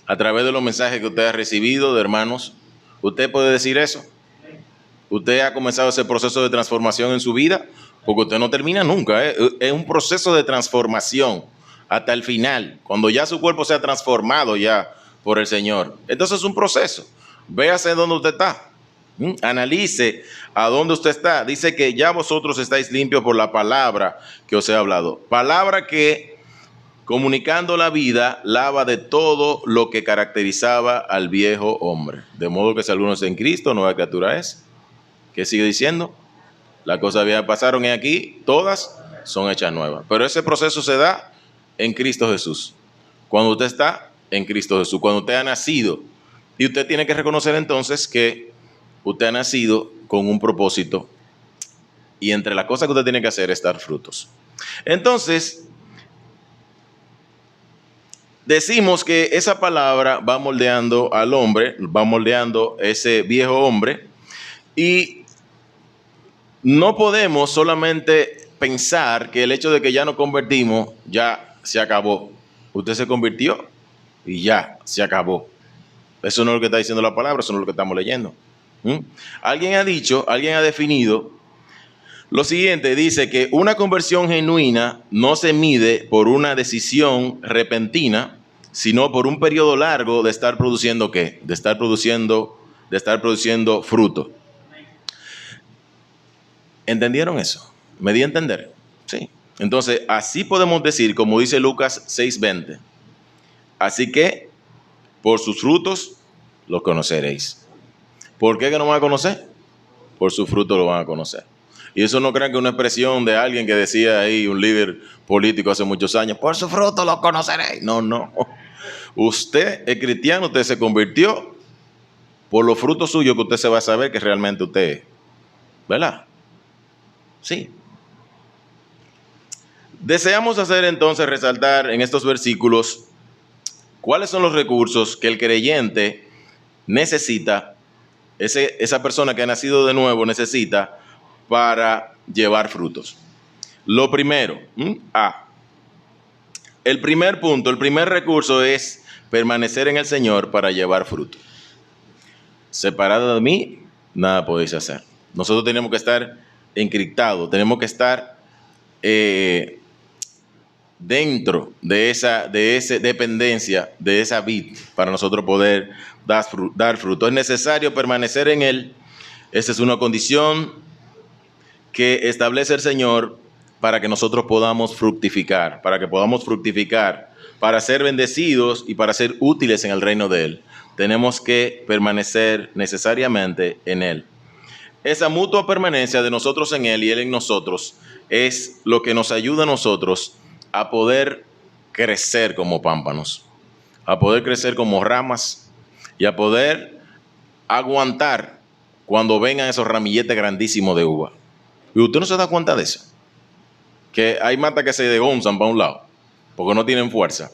A través de los mensajes que usted ha recibido de hermanos. ¿Usted puede decir eso? ¿Usted ha comenzado ese proceso de transformación en su vida? Porque usted no termina nunca, ¿eh? Es un proceso de transformación hasta el final, cuando ya su cuerpo se ha transformado ya por el Señor. Entonces es un proceso. Véase dónde usted está. Analice a dónde usted está. Dice que ya vosotros estáis limpios por la palabra que os he hablado. Palabra que, comunicando la vida, lava de todo lo que caracterizaba al viejo hombre. De modo que si alguno está en Cristo, nueva criatura es. ¿Qué sigue diciendo? Las cosas viejas pasaron y aquí todas son hechas nuevas. Pero ese proceso se da en Cristo Jesús. Cuando usted está en Cristo Jesús, cuando usted ha nacido. Y usted tiene que reconocer entonces que usted ha nacido con un propósito. Y entre las cosas que usted tiene que hacer es dar frutos. Entonces, decimos que esa palabra va moldeando al hombre, va moldeando ese viejo hombre. Y no podemos solamente pensar que el hecho de que ya nos convertimos, ya se acabó. Usted se convirtió y ya se acabó. Eso no es lo que está diciendo la palabra, eso no es lo que estamos leyendo. Alguien ha definido lo siguiente, dice que una conversión genuina no se mide por una decisión repentina, sino por un periodo largo de estar produciendo ¿qué? De estar produciendo fruto. ¿Entendieron eso? ¿Me di a entender? Sí. Entonces, así podemos decir, como dice Lucas 6:20. Así que, por sus frutos, los conoceréis. ¿Por qué que no van a conocer? Por sus frutos lo van a conocer. Y eso no crean que es una expresión de alguien que decía ahí, un líder político hace muchos años, por sus frutos los conoceréis. No. Usted es cristiano, usted se convirtió, por los frutos suyos que usted se va a saber que realmente usted es. ¿Verdad? Sí. Deseamos hacer entonces resaltar en estos versículos cuáles son los recursos que el creyente necesita, esa persona que ha nacido de nuevo necesita para llevar frutos. Lo primero, el primer punto, el primer recurso es permanecer en el Señor para llevar fruto. Separado de mí, nada podéis hacer. Nosotros tenemos que estar encriptados, tenemos que estar dentro de esa dependencia, de esa vid, para nosotros poder dar fruto. Es necesario permanecer en Él. Esa es una condición que establece el Señor para que nosotros podamos fructificar, para ser bendecidos y para ser útiles en el reino de Él. Tenemos que permanecer necesariamente en Él. Esa mutua permanencia de nosotros en Él y Él en nosotros es lo que nos ayuda a nosotros a poder crecer como pámpanos, a poder crecer como ramas y a poder aguantar cuando vengan esos ramilletes grandísimos de uva. Y usted no se da cuenta de eso, que hay matas que se degonzan para un lado porque no tienen fuerza.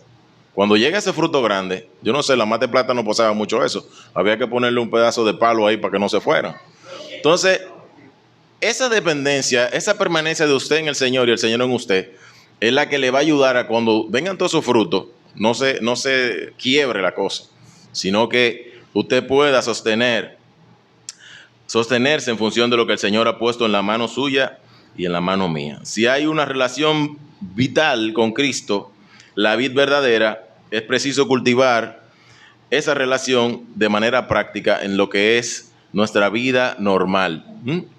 Cuando llega ese fruto grande, yo no sé, la mata de plátano no pasaba mucho eso, había que ponerle un pedazo de palo ahí para que no se fuera. Entonces, esa dependencia, esa permanencia de usted en el Señor y el Señor en usted, es la que le va a ayudar a cuando vengan todos esos frutos, no se quiebre la cosa, sino que usted pueda sostenerse en función de lo que el Señor ha puesto en la mano suya y en la mano mía. Si hay una relación vital con Cristo, la vid verdadera, es preciso cultivar esa relación de manera práctica en lo que es nuestra vida normal.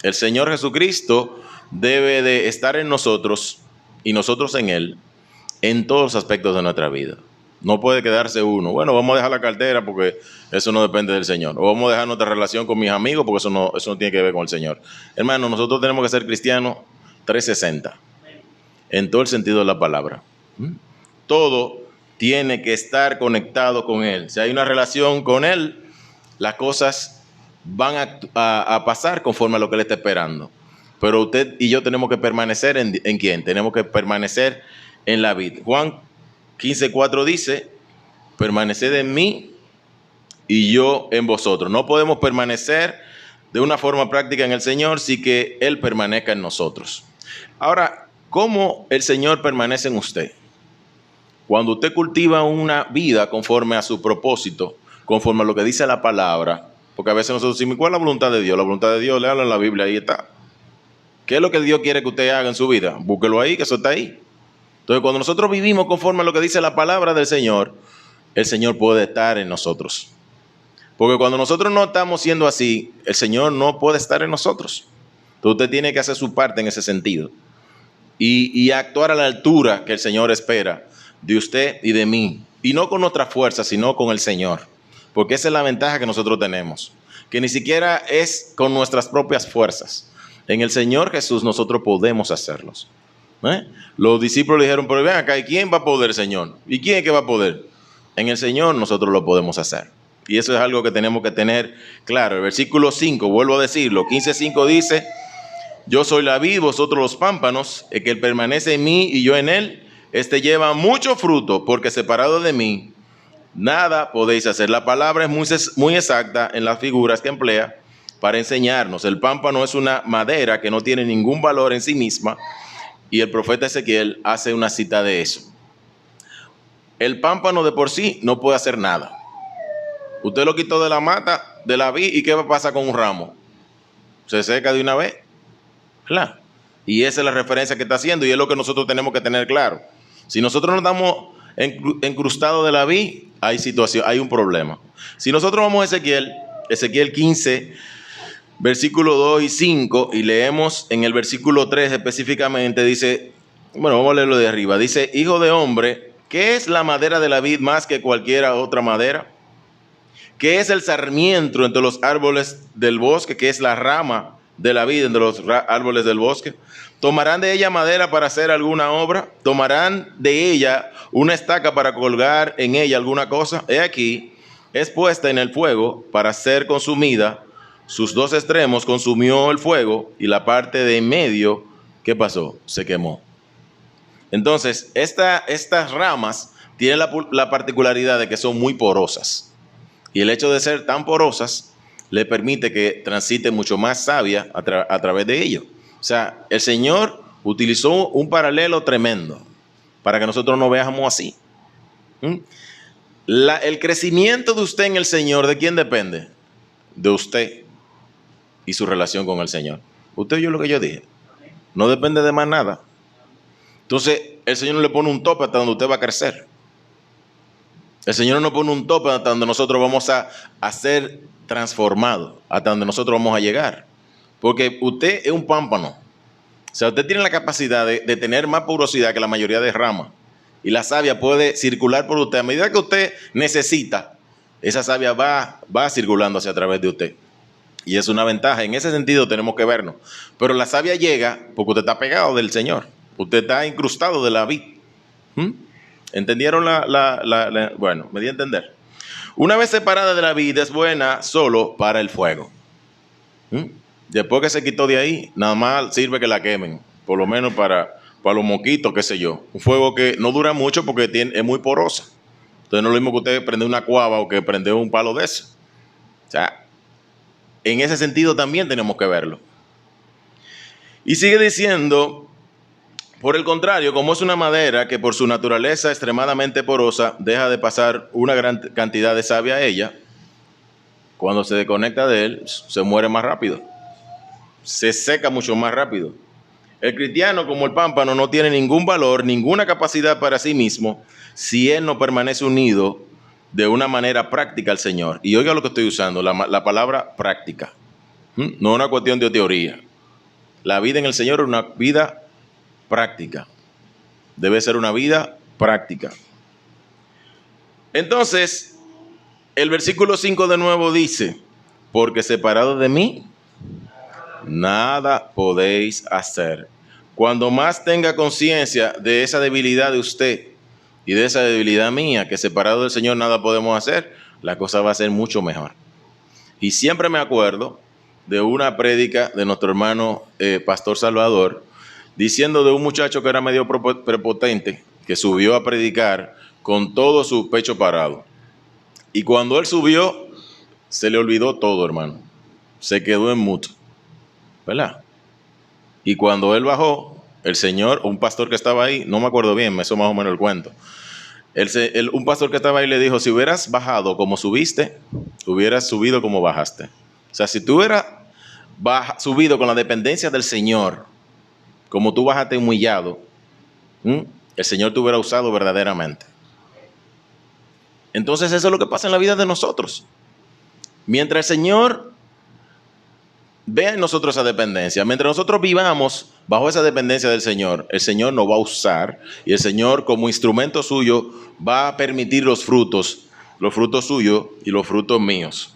El Señor Jesucristo debe de estar en nosotros y nosotros en Él en todos los aspectos de nuestra vida. No puede quedarse uno, bueno, vamos a dejar la cartera porque eso no depende del Señor. O vamos a dejar nuestra relación con mis amigos porque eso no tiene que ver con el Señor. Hermano, nosotros tenemos que ser cristianos 360, en todo el sentido de la palabra. Todo tiene que estar conectado con Él. Si hay una relación con Él, las cosas van a pasar conforme a lo que Él está esperando. pero usted y yo tenemos que permanecer ¿en quién? Tenemos que permanecer en la vid. Juan 15:4 dice, permaneced en mí y yo en vosotros. No podemos permanecer de una forma práctica en el Señor sin que Él permanezca en nosotros. Ahora, ¿cómo el Señor permanece en usted? Cuando usted cultiva una vida conforme a su propósito, conforme a lo que dice la palabra, porque a veces nosotros decimos, ¿cuál es la voluntad de Dios? La voluntad de Dios, léalo en la Biblia, ahí está. ¿Qué es lo que Dios quiere que usted haga en su vida? Búsquelo ahí, que eso está ahí. Entonces, cuando nosotros vivimos conforme a lo que dice la palabra del Señor, el Señor puede estar en nosotros. Porque cuando nosotros no estamos siendo así, el Señor no puede estar en nosotros. Entonces, usted tiene que hacer su parte en ese sentido. Y actuar a la altura que el Señor espera de usted y de mí. Y no con nuestra fuerza, sino con el Señor. Porque esa es la ventaja que nosotros tenemos. Que ni siquiera es con nuestras propias fuerzas. En el Señor Jesús nosotros podemos hacerlos. Los discípulos le dijeron, pero ven acá, ¿y quién va a poder, Señor? ¿Y quién es que va a poder? En el Señor nosotros lo podemos hacer. Y eso es algo que tenemos que tener claro. El versículo 5, vuelvo a decirlo, 15:5 dice, yo soy la vid, vosotros los pámpanos, el que permanece en mí y yo en él, este lleva mucho fruto, porque separado de mí, nada podéis hacer. La palabra es muy exacta en las figuras que emplea para enseñarnos. El pámpano es una madera que no tiene ningún valor en sí misma, y el profeta Ezequiel hace una cita de eso. El pámpano de por sí no puede hacer nada. Usted lo quitó de la mata, de la vid, ¿y qué va a pasar con un ramo? Se seca de una vez, ¿verdad? Y esa es la referencia que está haciendo y es lo que nosotros tenemos que tener claro. Si nosotros no estamos encrustados de la vid, hay un problema. Si nosotros vamos a Ezequiel 15, versículo 2 y 5, y leemos en el versículo 3 específicamente, dice, bueno, vamos a leerlo de arriba, dice, hijo de hombre, ¿qué es la madera de la vid más que cualquiera otra madera? ¿Qué es el sarmiento entre los árboles del bosque? ¿Qué es la rama de la vid entre los árboles del bosque? ¿Tomarán de ella madera para hacer alguna obra? ¿Tomarán de ella una estaca para colgar en ella alguna cosa? He aquí, es puesta en el fuego para ser consumida. Sus dos extremos consumió el fuego y la parte de en medio, ¿qué pasó? Se quemó. Entonces, estas ramas tienen la particularidad de que son muy porosas. Y el hecho de ser tan porosas le permite que transite mucho más savia a través de ello. O sea, el Señor utilizó un paralelo tremendo para que nosotros no veamos así. El crecimiento de usted en el Señor, ¿de quién depende? De usted y su relación con el Señor. Usted oyó lo que yo dije. No depende de más nada. Entonces, el Señor no le pone un tope hasta donde usted va a crecer. El Señor no pone un tope hasta donde nosotros vamos a ser transformados, hasta donde nosotros vamos a llegar. Porque usted es un pámpano. O sea, usted tiene la capacidad de tener más porosidad que la mayoría de ramas. Y la savia puede circular por usted. A medida que usted necesita, esa savia va circulando hacia a través de usted. Y es una ventaja. En ese sentido tenemos que vernos. Pero la savia llega porque usted está pegado del Señor. Usted está incrustado de la vid. ¿Entendieron bueno, me di a entender? Una vez separada de la vid es buena solo para el fuego. Después que se quitó de ahí, nada más sirve que la quemen. Por lo menos para los moquitos, qué sé yo. Un fuego que no dura mucho porque es muy porosa. Entonces no es lo mismo que usted prende una cuava o que prende un palo de eso. O sea, en ese sentido también tenemos que verlo. Y sigue diciendo... Por el contrario, como es una madera que por su naturaleza extremadamente porosa deja de pasar una gran cantidad de savia a ella, cuando se desconecta de él, se muere más rápido. Se seca mucho más rápido. El cristiano, como el pámpano, no tiene ningún valor, ninguna capacidad para sí mismo, si él no permanece unido de una manera práctica al Señor. Y oiga lo que estoy usando, la palabra práctica. No es una cuestión de teoría. La vida en el Señor es una vida práctica. Debe ser una vida práctica. Entonces, el versículo 5 de nuevo dice, porque separado de mí, nada podéis hacer. Cuando más tenga conciencia de esa debilidad de usted y de esa debilidad mía, que separado del Señor nada podemos hacer, la cosa va a ser mucho mejor. Y siempre me acuerdo de una prédica de nuestro hermano Pastor Salvador, diciendo de un muchacho que era medio prepotente, que subió a predicar con todo su pecho parado. Y cuando él subió, se le olvidó todo, hermano. Se quedó en muto, ¿verdad? Y cuando él bajó, el señor, un pastor que estaba ahí, no me acuerdo bien, eso más o menos el cuento. Un pastor que estaba ahí le dijo, si hubieras bajado como subiste, hubieras subido como bajaste. O sea, si tú hubieras subido con la dependencia del Señor, como tú bajaste humillado, el Señor te hubiera usado verdaderamente. Entonces eso es lo que pasa en la vida de nosotros. Mientras el Señor vea en nosotros esa dependencia, mientras nosotros vivamos bajo esa dependencia del Señor, el Señor nos va a usar y el Señor como instrumento suyo va a permitir los frutos suyos y los frutos míos.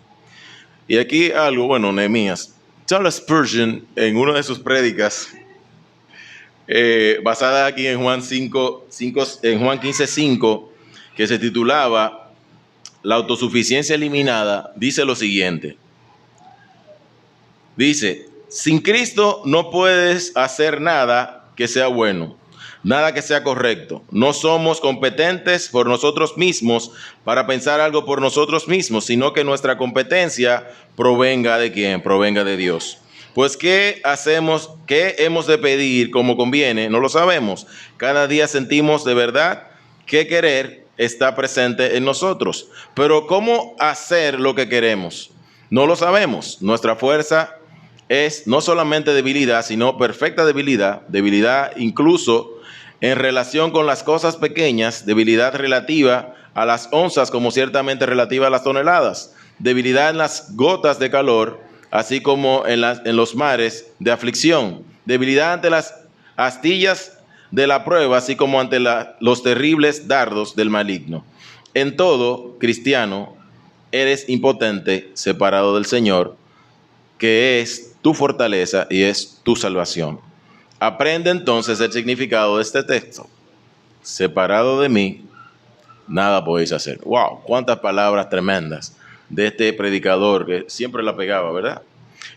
Y aquí algo, bueno, Nehemías. Charles Spurgeon, en una de sus prédicas, basada aquí en Juan 15:5, que se titulaba La autosuficiencia eliminada, dice lo siguiente. Dice, sin Cristo no puedes hacer nada que sea bueno, nada que sea correcto. No somos competentes por nosotros mismos para pensar algo por nosotros mismos, sino que nuestra competencia provenga de ¿quién? Provenga de Dios. Pues ¿qué hacemos? ¿Qué hemos de pedir como conviene? No lo sabemos. Cada día sentimos de verdad que querer está presente en nosotros. Pero ¿cómo hacer lo que queremos? No lo sabemos. Nuestra fuerza es no solamente debilidad, sino perfecta debilidad, debilidad incluso en relación con las cosas pequeñas, debilidad relativa a las onzas como ciertamente relativa a las toneladas, debilidad en las gotas de calor, así como en los mares de aflicción, debilidad ante las astillas de la prueba, así como ante los terribles dardos del maligno. En todo, cristiano, eres impotente separado del Señor, que es tu fortaleza y es tu salvación. Aprende entonces el significado de este texto. Separado de mí, nada podéis hacer. ¡Wow! Cuántas palabras tremendas de este predicador que siempre la pegaba, ¿verdad?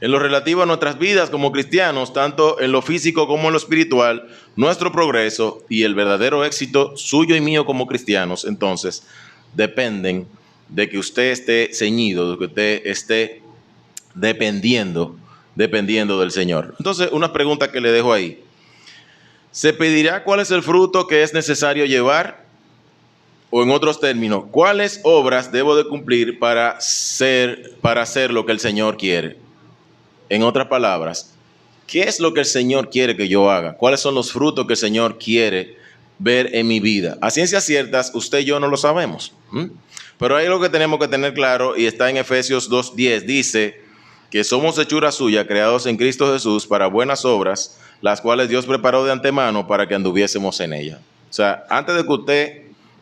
En lo relativo a nuestras vidas como cristianos, tanto en lo físico como en lo espiritual, nuestro progreso y el verdadero éxito suyo y mío como cristianos, entonces, dependen de que usted esté ceñido, de que usted esté dependiendo del Señor. Entonces, una pregunta que le dejo ahí. ¿Se pedirá cuál es el fruto que es necesario llevar? O en otros términos, ¿cuáles obras debo de cumplir para hacer lo que el Señor quiere? En otras palabras, ¿qué es lo que el Señor quiere que yo haga? ¿Cuáles son los frutos que el Señor quiere ver en mi vida? A ciencias ciertas, usted y yo no lo sabemos. Pero hay algo que tenemos que tener claro y está en Efesios 2:10. Dice que somos hechura suya, creados en Cristo Jesús para buenas obras, las cuales Dios preparó de antemano para que anduviésemos en ellas. O sea, antes de que usted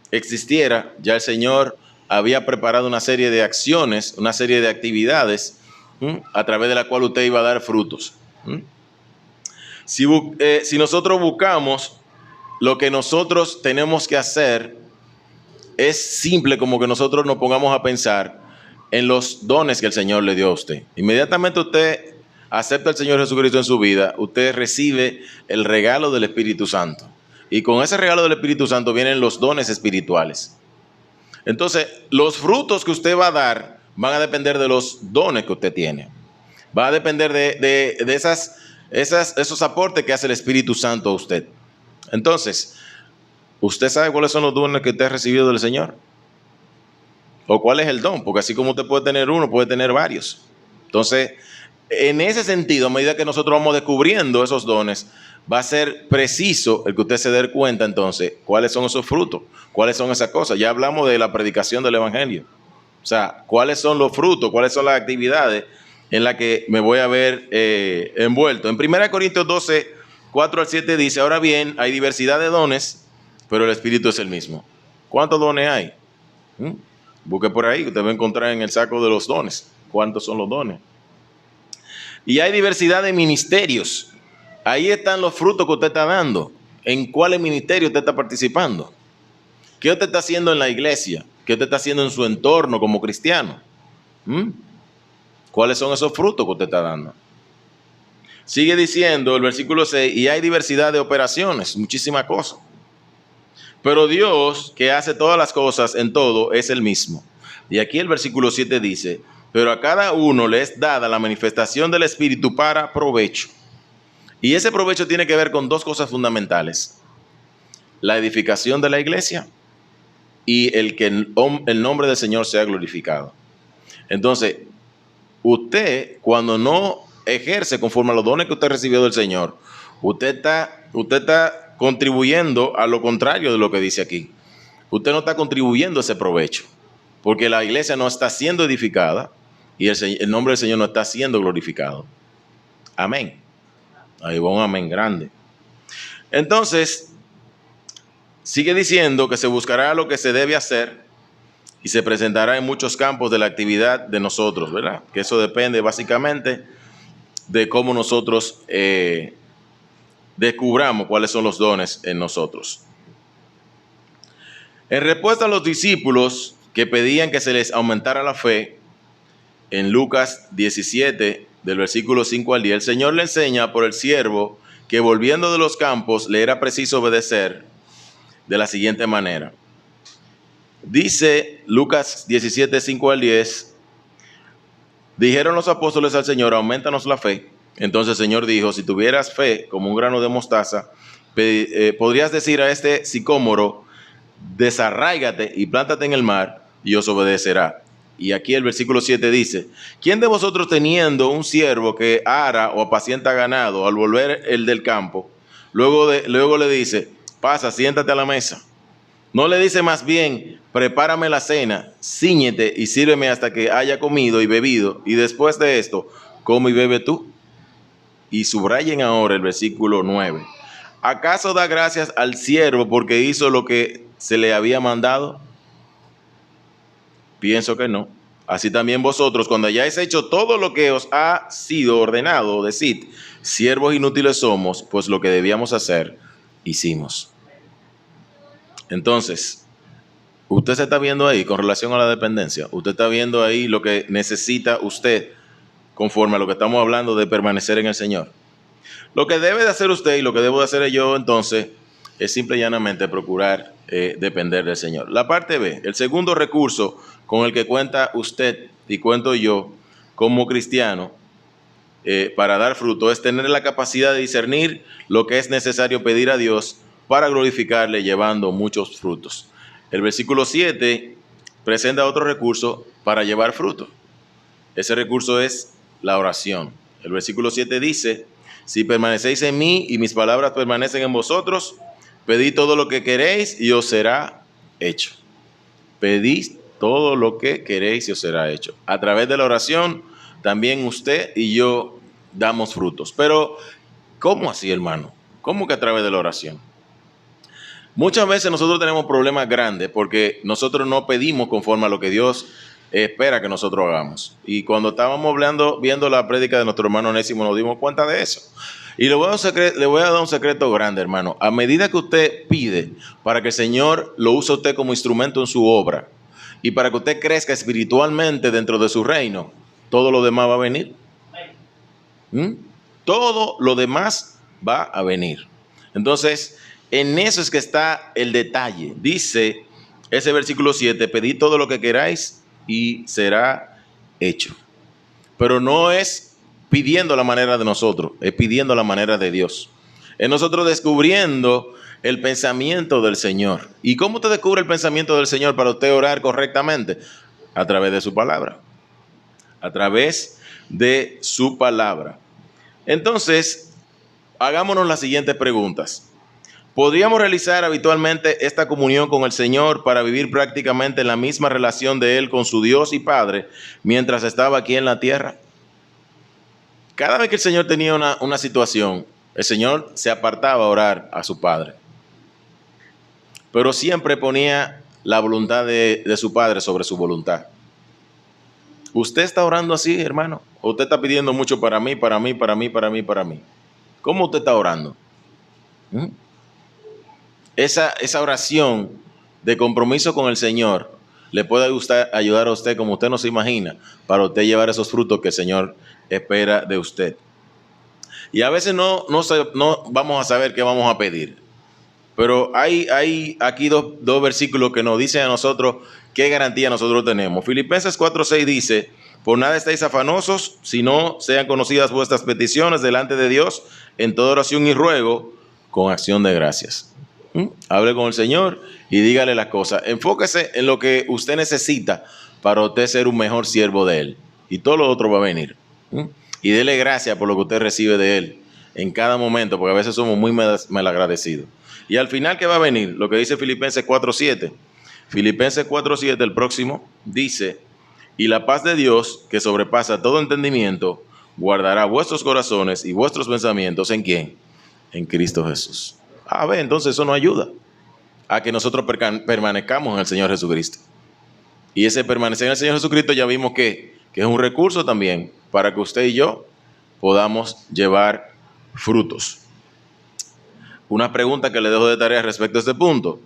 existiera, ya el Señor había preparado una serie de acciones, una serie de actividades, a través de la cual usted iba a dar frutos. Si nosotros buscamos lo que nosotros tenemos que hacer, es simple como que nosotros nos pongamos a pensar en los dones que el Señor le dio a usted. Inmediatamente usted acepta al Señor Jesucristo en su vida, usted recibe el regalo del Espíritu Santo. Y con ese regalo del Espíritu Santo vienen los dones espirituales. Entonces, los frutos que usted va a dar van a depender de los dones que usted tiene. Va a depender de esos aportes que hace el Espíritu Santo a usted. Entonces, ¿usted sabe cuáles son los dones que usted ha recibido del Señor? ¿O cuál es el don? Porque así como usted puede tener uno, puede tener varios. Entonces, en ese sentido, a medida que nosotros vamos descubriendo esos dones, va a ser preciso el que usted se dé cuenta entonces cuáles son esos frutos, cuáles son esas cosas. Ya hablamos de la predicación del Evangelio. O sea, cuáles son los frutos, cuáles son las actividades en las que me voy a ver envuelto. En 1 Corintios 12, 4-7 dice, ahora bien, hay diversidad de dones, pero el Espíritu es el mismo. ¿Cuántos dones hay? Busque por ahí, usted va a encontrar en el saco de los dones. ¿Cuántos son los dones? Y hay diversidad de ministerios. Ahí están los frutos que usted está dando. ¿En cuáles ministerios usted está participando? ¿Qué usted está haciendo en la iglesia? ¿Qué usted está haciendo en su entorno como cristiano? ¿Cuáles son esos frutos que usted está dando? Sigue diciendo el versículo 6, y hay diversidad de operaciones, muchísimas cosas. Pero Dios, que hace todas las cosas en todo, es el mismo. Y aquí el versículo 7 dice, pero a cada uno le es dada la manifestación del Espíritu para provecho. Y ese provecho tiene que ver con dos cosas fundamentales: la edificación de la iglesia y el que el nombre del Señor sea glorificado. Entonces, usted, cuando no ejerce conforme a los dones que usted recibió del Señor, usted está contribuyendo a lo contrario de lo que dice aquí. Usted no está contribuyendo a ese provecho, porque la iglesia no está siendo edificada y el nombre del Señor no está siendo glorificado. Amén. Ahí va un amén grande. Entonces, sigue diciendo que se buscará lo que se debe hacer y se presentará en muchos campos de la actividad de nosotros, ¿verdad? Que eso depende básicamente de cómo nosotros descubramos cuáles son los dones en nosotros. En respuesta a los discípulos que pedían que se les aumentara la fe, en Lucas 17, del versículo 5 al 10, el Señor le enseña por el siervo que volviendo de los campos le era preciso obedecer de la siguiente manera. Dice Lucas 17, 5 al 10, dijeron los apóstoles al Señor, aumentanos la fe. Entonces el Señor dijo, si tuvieras fe como un grano de mostaza, podrías decir a este sicómoro, desarráigate y plántate en el mar, y os obedecerá. Y aquí el versículo 7 dice, ¿quién de vosotros teniendo un siervo que ara o apacienta ganado, al volver el del campo, luego le dice, pasa, siéntate a la mesa? No le dice más bien, prepárame la cena, cíñete y sírveme hasta que haya comido y bebido, y después de esto, come y bebe tú. Y subrayen ahora el versículo 9. ¿Acaso da gracias al siervo porque hizo lo que se le había mandado? Pienso que no. Así también vosotros, cuando hayáis hecho todo lo que os ha sido ordenado, decid, siervos inútiles somos, pues lo que debíamos hacer, hicimos. Entonces, usted se está viendo ahí con relación a la dependencia. Usted está viendo ahí lo que necesita usted conforme a lo que estamos hablando de permanecer en el Señor. Lo que debe de hacer usted y lo que debo de hacer yo entonces es simple y llanamente procurar depender del Señor. La parte B, el segundo recurso con el que cuenta usted y cuento yo como cristiano para dar fruto es tener la capacidad de discernir lo que es necesario pedir a Dios para glorificarle llevando muchos frutos. El versículo 7 presenta otro recurso para llevar fruto. Ese recurso es la oración. El versículo 7 dice, si permanecéis en mí y mis palabras permanecen en vosotros, pedid todo lo que queréis y os será hecho. Pedid todo lo que queréis y os será hecho. A través de la oración, también usted y yo damos frutos. Pero, ¿cómo así, hermano? ¿Cómo que a través de la oración? Muchas veces nosotros tenemos problemas grandes porque nosotros no pedimos conforme a lo que Dios espera que nosotros hagamos. Y cuando estábamos viendo la prédica de nuestro hermano Onésimo, nos dimos cuenta de eso. Y le voy a dar un secreto grande, hermano. A medida que usted pide para que el Señor lo use a usted como instrumento en su obra y para que usted crezca espiritualmente dentro de su reino, todo lo demás va a venir. Todo lo demás va a venir. Entonces, en eso es que está el detalle. Dice ese versículo 7, pedid todo lo que queráis y será hecho. Pero no es pidiendo la manera de nosotros, es pidiendo la manera de Dios. Es nosotros descubriendo el pensamiento del Señor. ¿Y cómo usted descubre el pensamiento del Señor para usted orar correctamente? A través de su palabra. A través de su palabra. Entonces, hagámonos las siguientes preguntas. ¿Podríamos realizar habitualmente esta comunión con el Señor para vivir prácticamente la misma relación de Él con su Dios y Padre mientras estaba aquí en la tierra? Cada vez que el Señor tenía una situación, el Señor se apartaba a orar a su Padre. Pero siempre ponía la voluntad de su Padre sobre su voluntad. ¿Usted está orando así, hermano? ¿O usted está pidiendo mucho para mí? ¿Cómo usted está orando? Esa oración de compromiso con el Señor le puede ayudar a usted como usted no se imagina, para usted llevar esos frutos que el Señor espera de usted. Y a veces no vamos a saber qué vamos a pedir. Pero hay aquí dos versículos que nos dicen a nosotros qué garantía nosotros tenemos. Filipenses 4:6 dice: por nada estáis afanosos, sino sean conocidas vuestras peticiones delante de Dios en toda oración y ruego con acción de gracias. Hable con el Señor y dígale las cosas. Enfóquese en lo que usted necesita para usted ser un mejor siervo de Él. Y todo lo otro va a venir. Y dele gracias por lo que usted recibe de Él en cada momento, porque a veces somos muy malagradecidos. Y al final, ¿qué va a venir? Lo que dice Filipenses 4:7. Filipenses 4:7, el próximo, dice: y la paz de Dios, que sobrepasa todo entendimiento, guardará vuestros corazones y vuestros pensamientos, ¿en quién? En Cristo Jesús. A ver, entonces eso nos ayuda a que nosotros permanezcamos en el Señor Jesucristo. Y ese permanecer en el Señor Jesucristo ya vimos que es un recurso también para que usted y yo podamos llevar frutos. Una pregunta que le dejo de tarea respecto a este punto.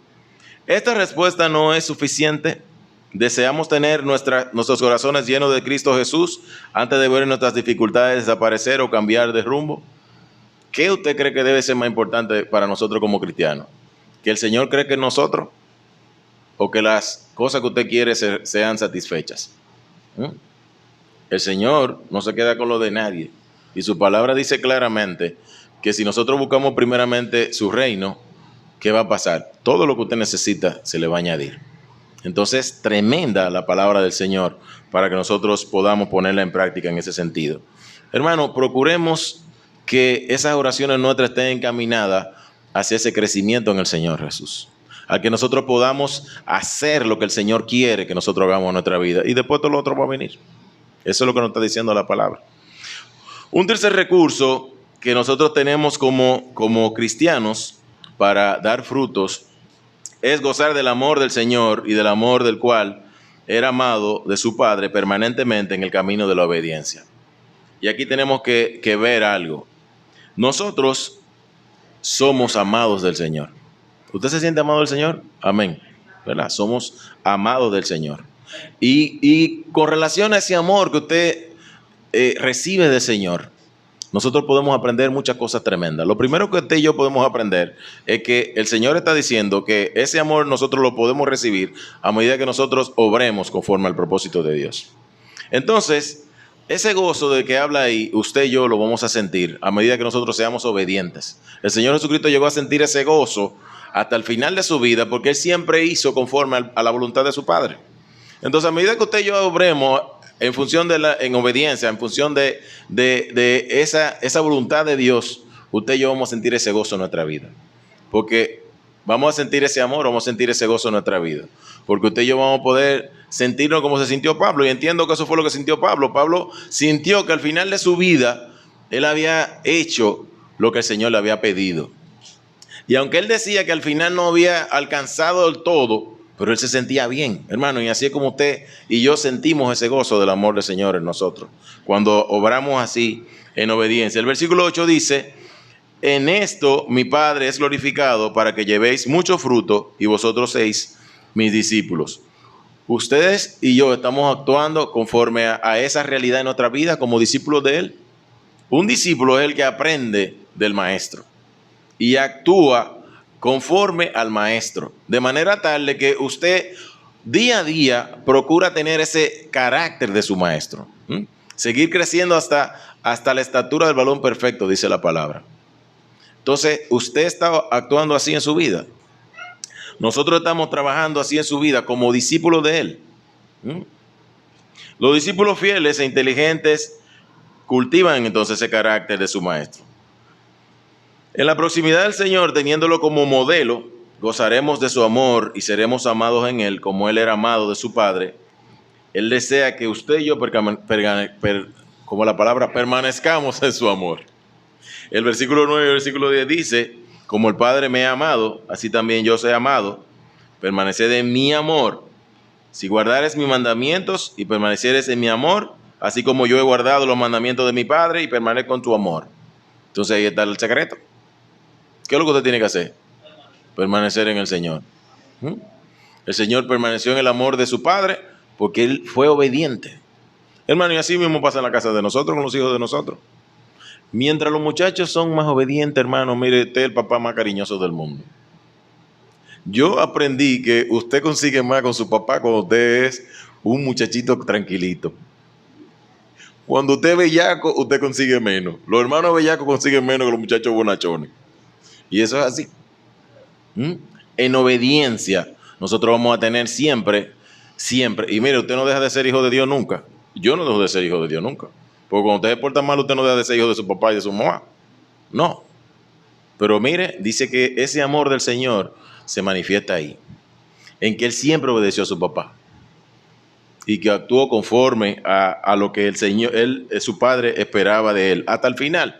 ¿Esta respuesta no es suficiente? ¿Deseamos tener nuestros corazones llenos de Cristo Jesús antes de ver nuestras dificultades desaparecer o cambiar de rumbo? ¿Qué usted cree que debe ser más importante para nosotros como cristianos? ¿Que el Señor cree que en nosotros? ¿O que las cosas que usted quiere sean satisfechas? El Señor no se queda con lo de nadie. Y su palabra dice claramente que si nosotros buscamos primeramente su reino, ¿qué va a pasar? Todo lo que usted necesita se le va a añadir. Entonces, tremenda la palabra del Señor para que nosotros podamos ponerla en práctica en ese sentido. Hermano, procuremos que esas oraciones nuestras estén encaminadas hacia ese crecimiento en el Señor Jesús. A que nosotros podamos hacer lo que el Señor quiere que nosotros hagamos en nuestra vida. Y después todo lo otro va a venir. Eso es lo que nos está diciendo la palabra. Un tercer recurso que nosotros tenemos como cristianos para dar frutos es gozar del amor del Señor y del amor del cual era amado de su Padre permanentemente en el camino de la obediencia. Y aquí tenemos que ver algo. Nosotros somos amados del Señor. ¿Usted se siente amado del Señor? Amén. ¿Verdad? Somos amados del Señor. Y con relación a ese amor que usted recibe del Señor, nosotros podemos aprender muchas cosas tremendas. Lo primero que usted y yo podemos aprender es que el Señor está diciendo que ese amor nosotros lo podemos recibir a medida que nosotros obremos conforme al propósito de Dios. Entonces, ese gozo del que habla ahí, usted y yo lo vamos a sentir a medida que nosotros seamos obedientes. El Señor Jesucristo llegó a sentir ese gozo hasta el final de su vida porque Él siempre hizo conforme a la voluntad de su Padre. Entonces, a medida que usted y yo obremos en función en obediencia, en función de esa voluntad de Dios, usted y yo vamos a sentir ese gozo en nuestra vida. Porque vamos a sentir ese amor, vamos a sentir ese gozo en nuestra vida. Porque usted y yo vamos a poder sentirnos como se sintió Pablo. Y entiendo que eso fue lo que sintió Pablo. Pablo sintió que al final de su vida, él había hecho lo que el Señor le había pedido. Y aunque él decía que al final no había alcanzado el todo, pero él se sentía bien, hermano, y así es como usted y yo sentimos ese gozo del amor del Señor en nosotros, cuando obramos así en obediencia. El versículo 8 dice: en esto mi Padre es glorificado, para que llevéis mucho fruto y vosotros seáis mis discípulos. Ustedes y yo estamos actuando conforme a esa realidad en nuestra vida como discípulos de Él. Un discípulo es el que aprende del maestro y actúa conforme al maestro, de manera tal de que usted día a día procura tener ese carácter de su maestro. Seguir creciendo hasta la estatura del varón perfecto, dice la palabra. Entonces, usted está actuando así en su vida. Nosotros estamos trabajando así en su vida como discípulos de Él. Los discípulos fieles e inteligentes cultivan entonces ese carácter de su maestro. En la proximidad del Señor, teniéndolo como modelo, gozaremos de su amor y seremos amados en Él como Él era amado de su Padre. Él desea que usted y yo, como la palabra, permanezcamos en su amor. El versículo 9 y el versículo 10 dice: como el Padre me ha amado, así también yo soy amado. Permaneced en mi amor. Si guardares mis mandamientos y permanecieres en mi amor, así como yo he guardado los mandamientos de mi Padre y permanezco en tu amor. Entonces ahí está el secreto. ¿Qué es lo que usted tiene que hacer? Permanecer en el Señor. El Señor permaneció en el amor de su padre porque él fue obediente. Hermano, y así mismo pasa en la casa de nosotros, con los hijos de nosotros. Mientras los muchachos son más obedientes, hermano, mire, usted es el papá más cariñoso del mundo. Yo aprendí que usted consigue más con su papá cuando usted es un muchachito tranquilito. Cuando usted es bellaco, usted consigue menos. Los hermanos bellacos consiguen menos que los muchachos bonachones. Y eso es así. En obediencia, nosotros vamos a tener siempre. Y mire, usted no deja de ser hijo de Dios nunca. Yo no dejo de ser hijo de Dios nunca. Porque cuando usted se porta mal, usted no deja de ser hijo de su papá y de su mamá. No. Pero mire, dice que ese amor del Señor se manifiesta ahí. En que Él siempre obedeció a su papá. Y que actuó conforme a lo que el Señor, su padre, esperaba de él. Hasta el final.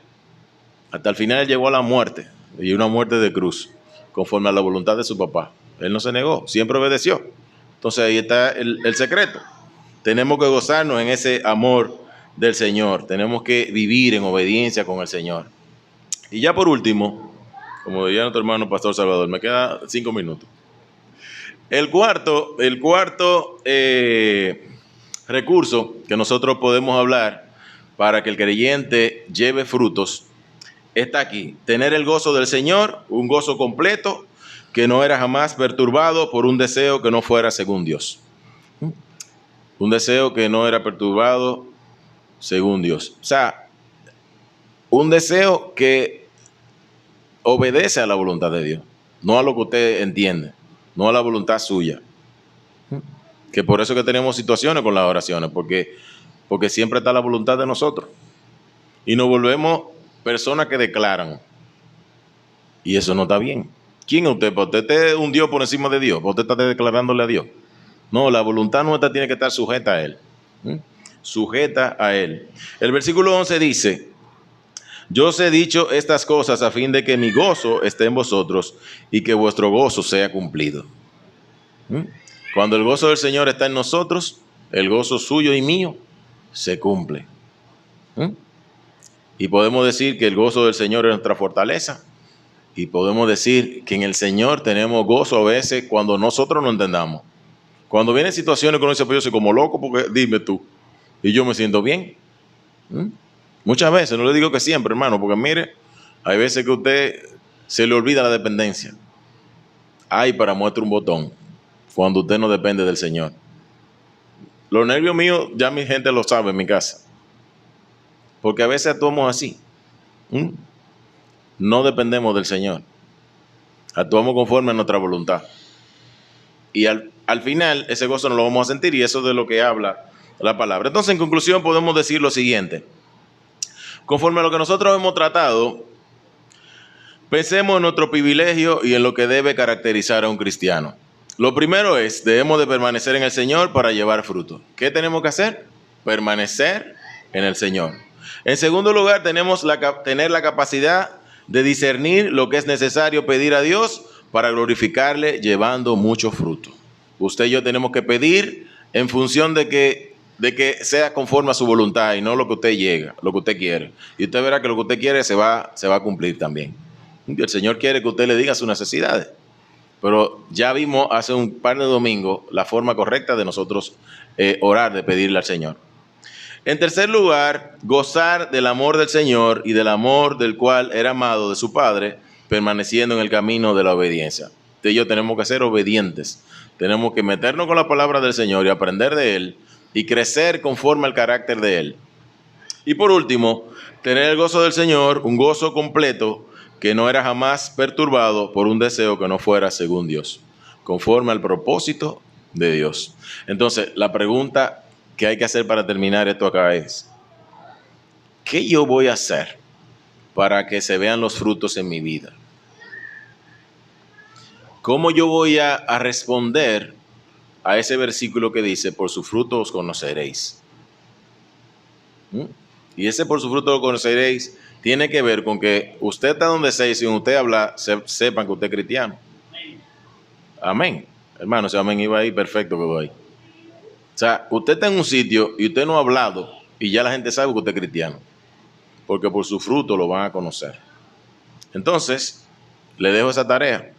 Hasta el final Él llegó a la muerte. Y una muerte de cruz. Conforme a la voluntad de su papá. Él no se negó, siempre obedeció. Entonces ahí está el secreto. Tenemos que gozarnos en ese amor del Señor. Tenemos que vivir en obediencia con el Señor. Y ya por último, como diría nuestro hermano Pastor Salvador, me quedan 5 minutos. El cuarto recurso que nosotros podemos hablar para que el creyente lleve frutos está aquí. Tener el gozo del Señor, un gozo completo que no era jamás perturbado por un deseo que no fuera según Dios. Un deseo que no era perturbado según Dios. O sea, un deseo que obedece a la voluntad de Dios, no a lo que usted entiende, no a la voluntad suya. Que por eso que tenemos situaciones con las oraciones, porque siempre está la voluntad de nosotros. Y nos volvemos personas que declaran. Y eso no está bien. ¿Quién es usted? ¿Usted es un Dios por encima de Dios? ¿Usted está declarándole a Dios? No, la voluntad nuestra tiene que estar sujeta a Él. Sujeta a Él. El versículo 11 dice: yo os he dicho estas cosas a fin de que mi gozo esté en vosotros y que vuestro gozo sea cumplido. Cuando el gozo del Señor está en nosotros, el gozo suyo y mío se cumple. Y podemos decir que el gozo del Señor es nuestra fortaleza. Y podemos decir que en el Señor tenemos gozo a veces cuando nosotros no entendamos. Cuando vienen situaciones que uno dice, pues yo soy como loco porque dime tú. Y yo me siento bien. Muchas veces, no le digo que siempre, hermano, porque mire, hay veces que a usted se le olvida la dependencia. Ay, para muestra un botón, cuando usted no depende del Señor. Los nervios míos, ya mi gente lo sabe en mi casa. Porque a veces actuamos así. No dependemos del Señor. Actuamos conforme a nuestra voluntad. Y al final, ese gozo no lo vamos a sentir, y eso es de lo que habla la palabra. Entonces, en conclusión, podemos decir lo siguiente. Conforme a lo que nosotros hemos tratado, pensemos en nuestro privilegio y en lo que debe caracterizar a un cristiano. Lo primero es, debemos de permanecer en el Señor para llevar fruto. ¿Qué tenemos que hacer? Permanecer en el Señor. En segundo lugar, tenemos tener la capacidad de discernir lo que es necesario pedir a Dios para glorificarle llevando mucho fruto. Usted y yo tenemos que pedir en función de que sea conforme a su voluntad y no lo que usted llega, lo que usted quiere. Y usted verá que lo que usted quiere se va a cumplir también. El Señor quiere que usted le diga sus necesidades. Pero ya vimos hace un par de domingos la forma correcta de nosotros orar, de pedirle al Señor. En tercer lugar, gozar del amor del Señor y del amor del cual era amado de su Padre, permaneciendo en el camino de la obediencia. Usted y yo tenemos que ser obedientes. Tenemos que meternos con la palabra del Señor y aprender de Él y crecer conforme al carácter de Él. Y por último, tener el gozo del Señor, un gozo completo que no era jamás perturbado por un deseo que no fuera según Dios, conforme al propósito de Dios. Entonces, la pregunta que hay que hacer para terminar esto acá es: ¿qué yo voy a hacer para que se vean los frutos en mi vida? ¿Cómo yo voy a responder a ese versículo que dice, por su fruto os conoceréis? Y ese por su fruto os conoceréis tiene que ver con que usted está donde sea y si usted habla, sepan que usted es cristiano. Amén. Hermano, ese amén iba ahí, perfecto que va ahí. O sea, usted está en un sitio y usted no ha hablado y ya la gente sabe que usted es cristiano. Porque por su fruto lo van a conocer. Entonces, le dejo esa tarea.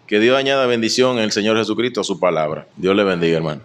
Que Dios añada bendición en el Señor Jesucristo a su palabra. Dios le bendiga, hermano.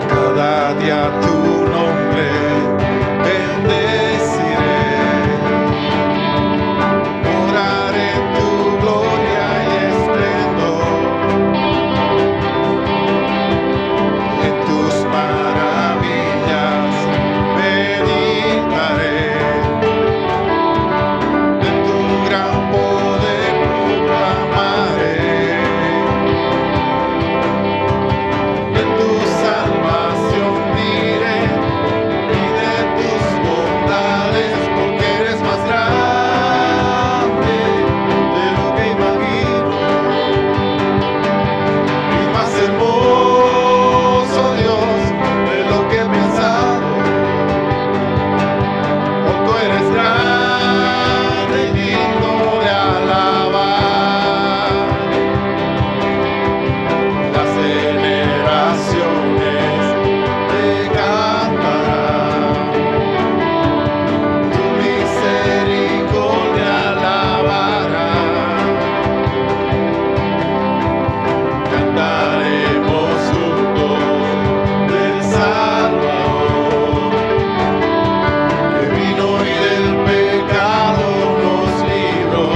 Cada día tu nombre bendeciré, orar en tu gloria y esplendor, en tus maravillas meditaré, de tu gran poder proclamaré, de tu salvación diré y de tus bondades, porque eres más grande de lo que imagino y más hermoso, Dios, de lo que he pensado. Oh, tú eres grande y digno de alabar. Las generaciones te cantarán, tu misericordia alabarán. Cantaremos juntos del Salvador, que vino y del pecado nos libró.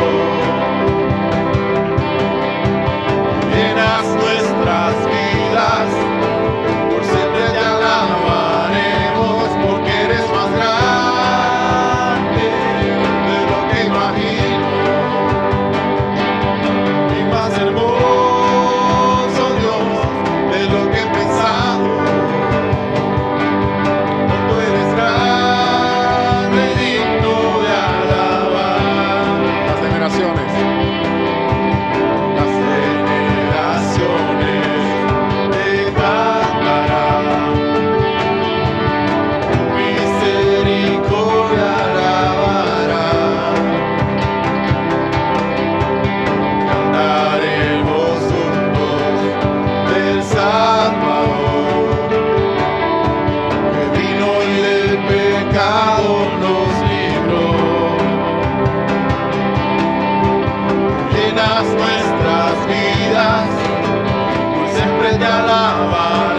Llenas nuestras vidas, por siempre te alabaremos, porque eres más grande de lo que imagino y más hermoso, Dios, de lo que he pensado. Tú eres grande y digno de alabar. Las generaciones te cantarán, tu misericordia alabarán. Cantaremos juntos del Salvador, que vino y del pecado nos libró. Llenas nuestras vidas, por siempre te alabaré.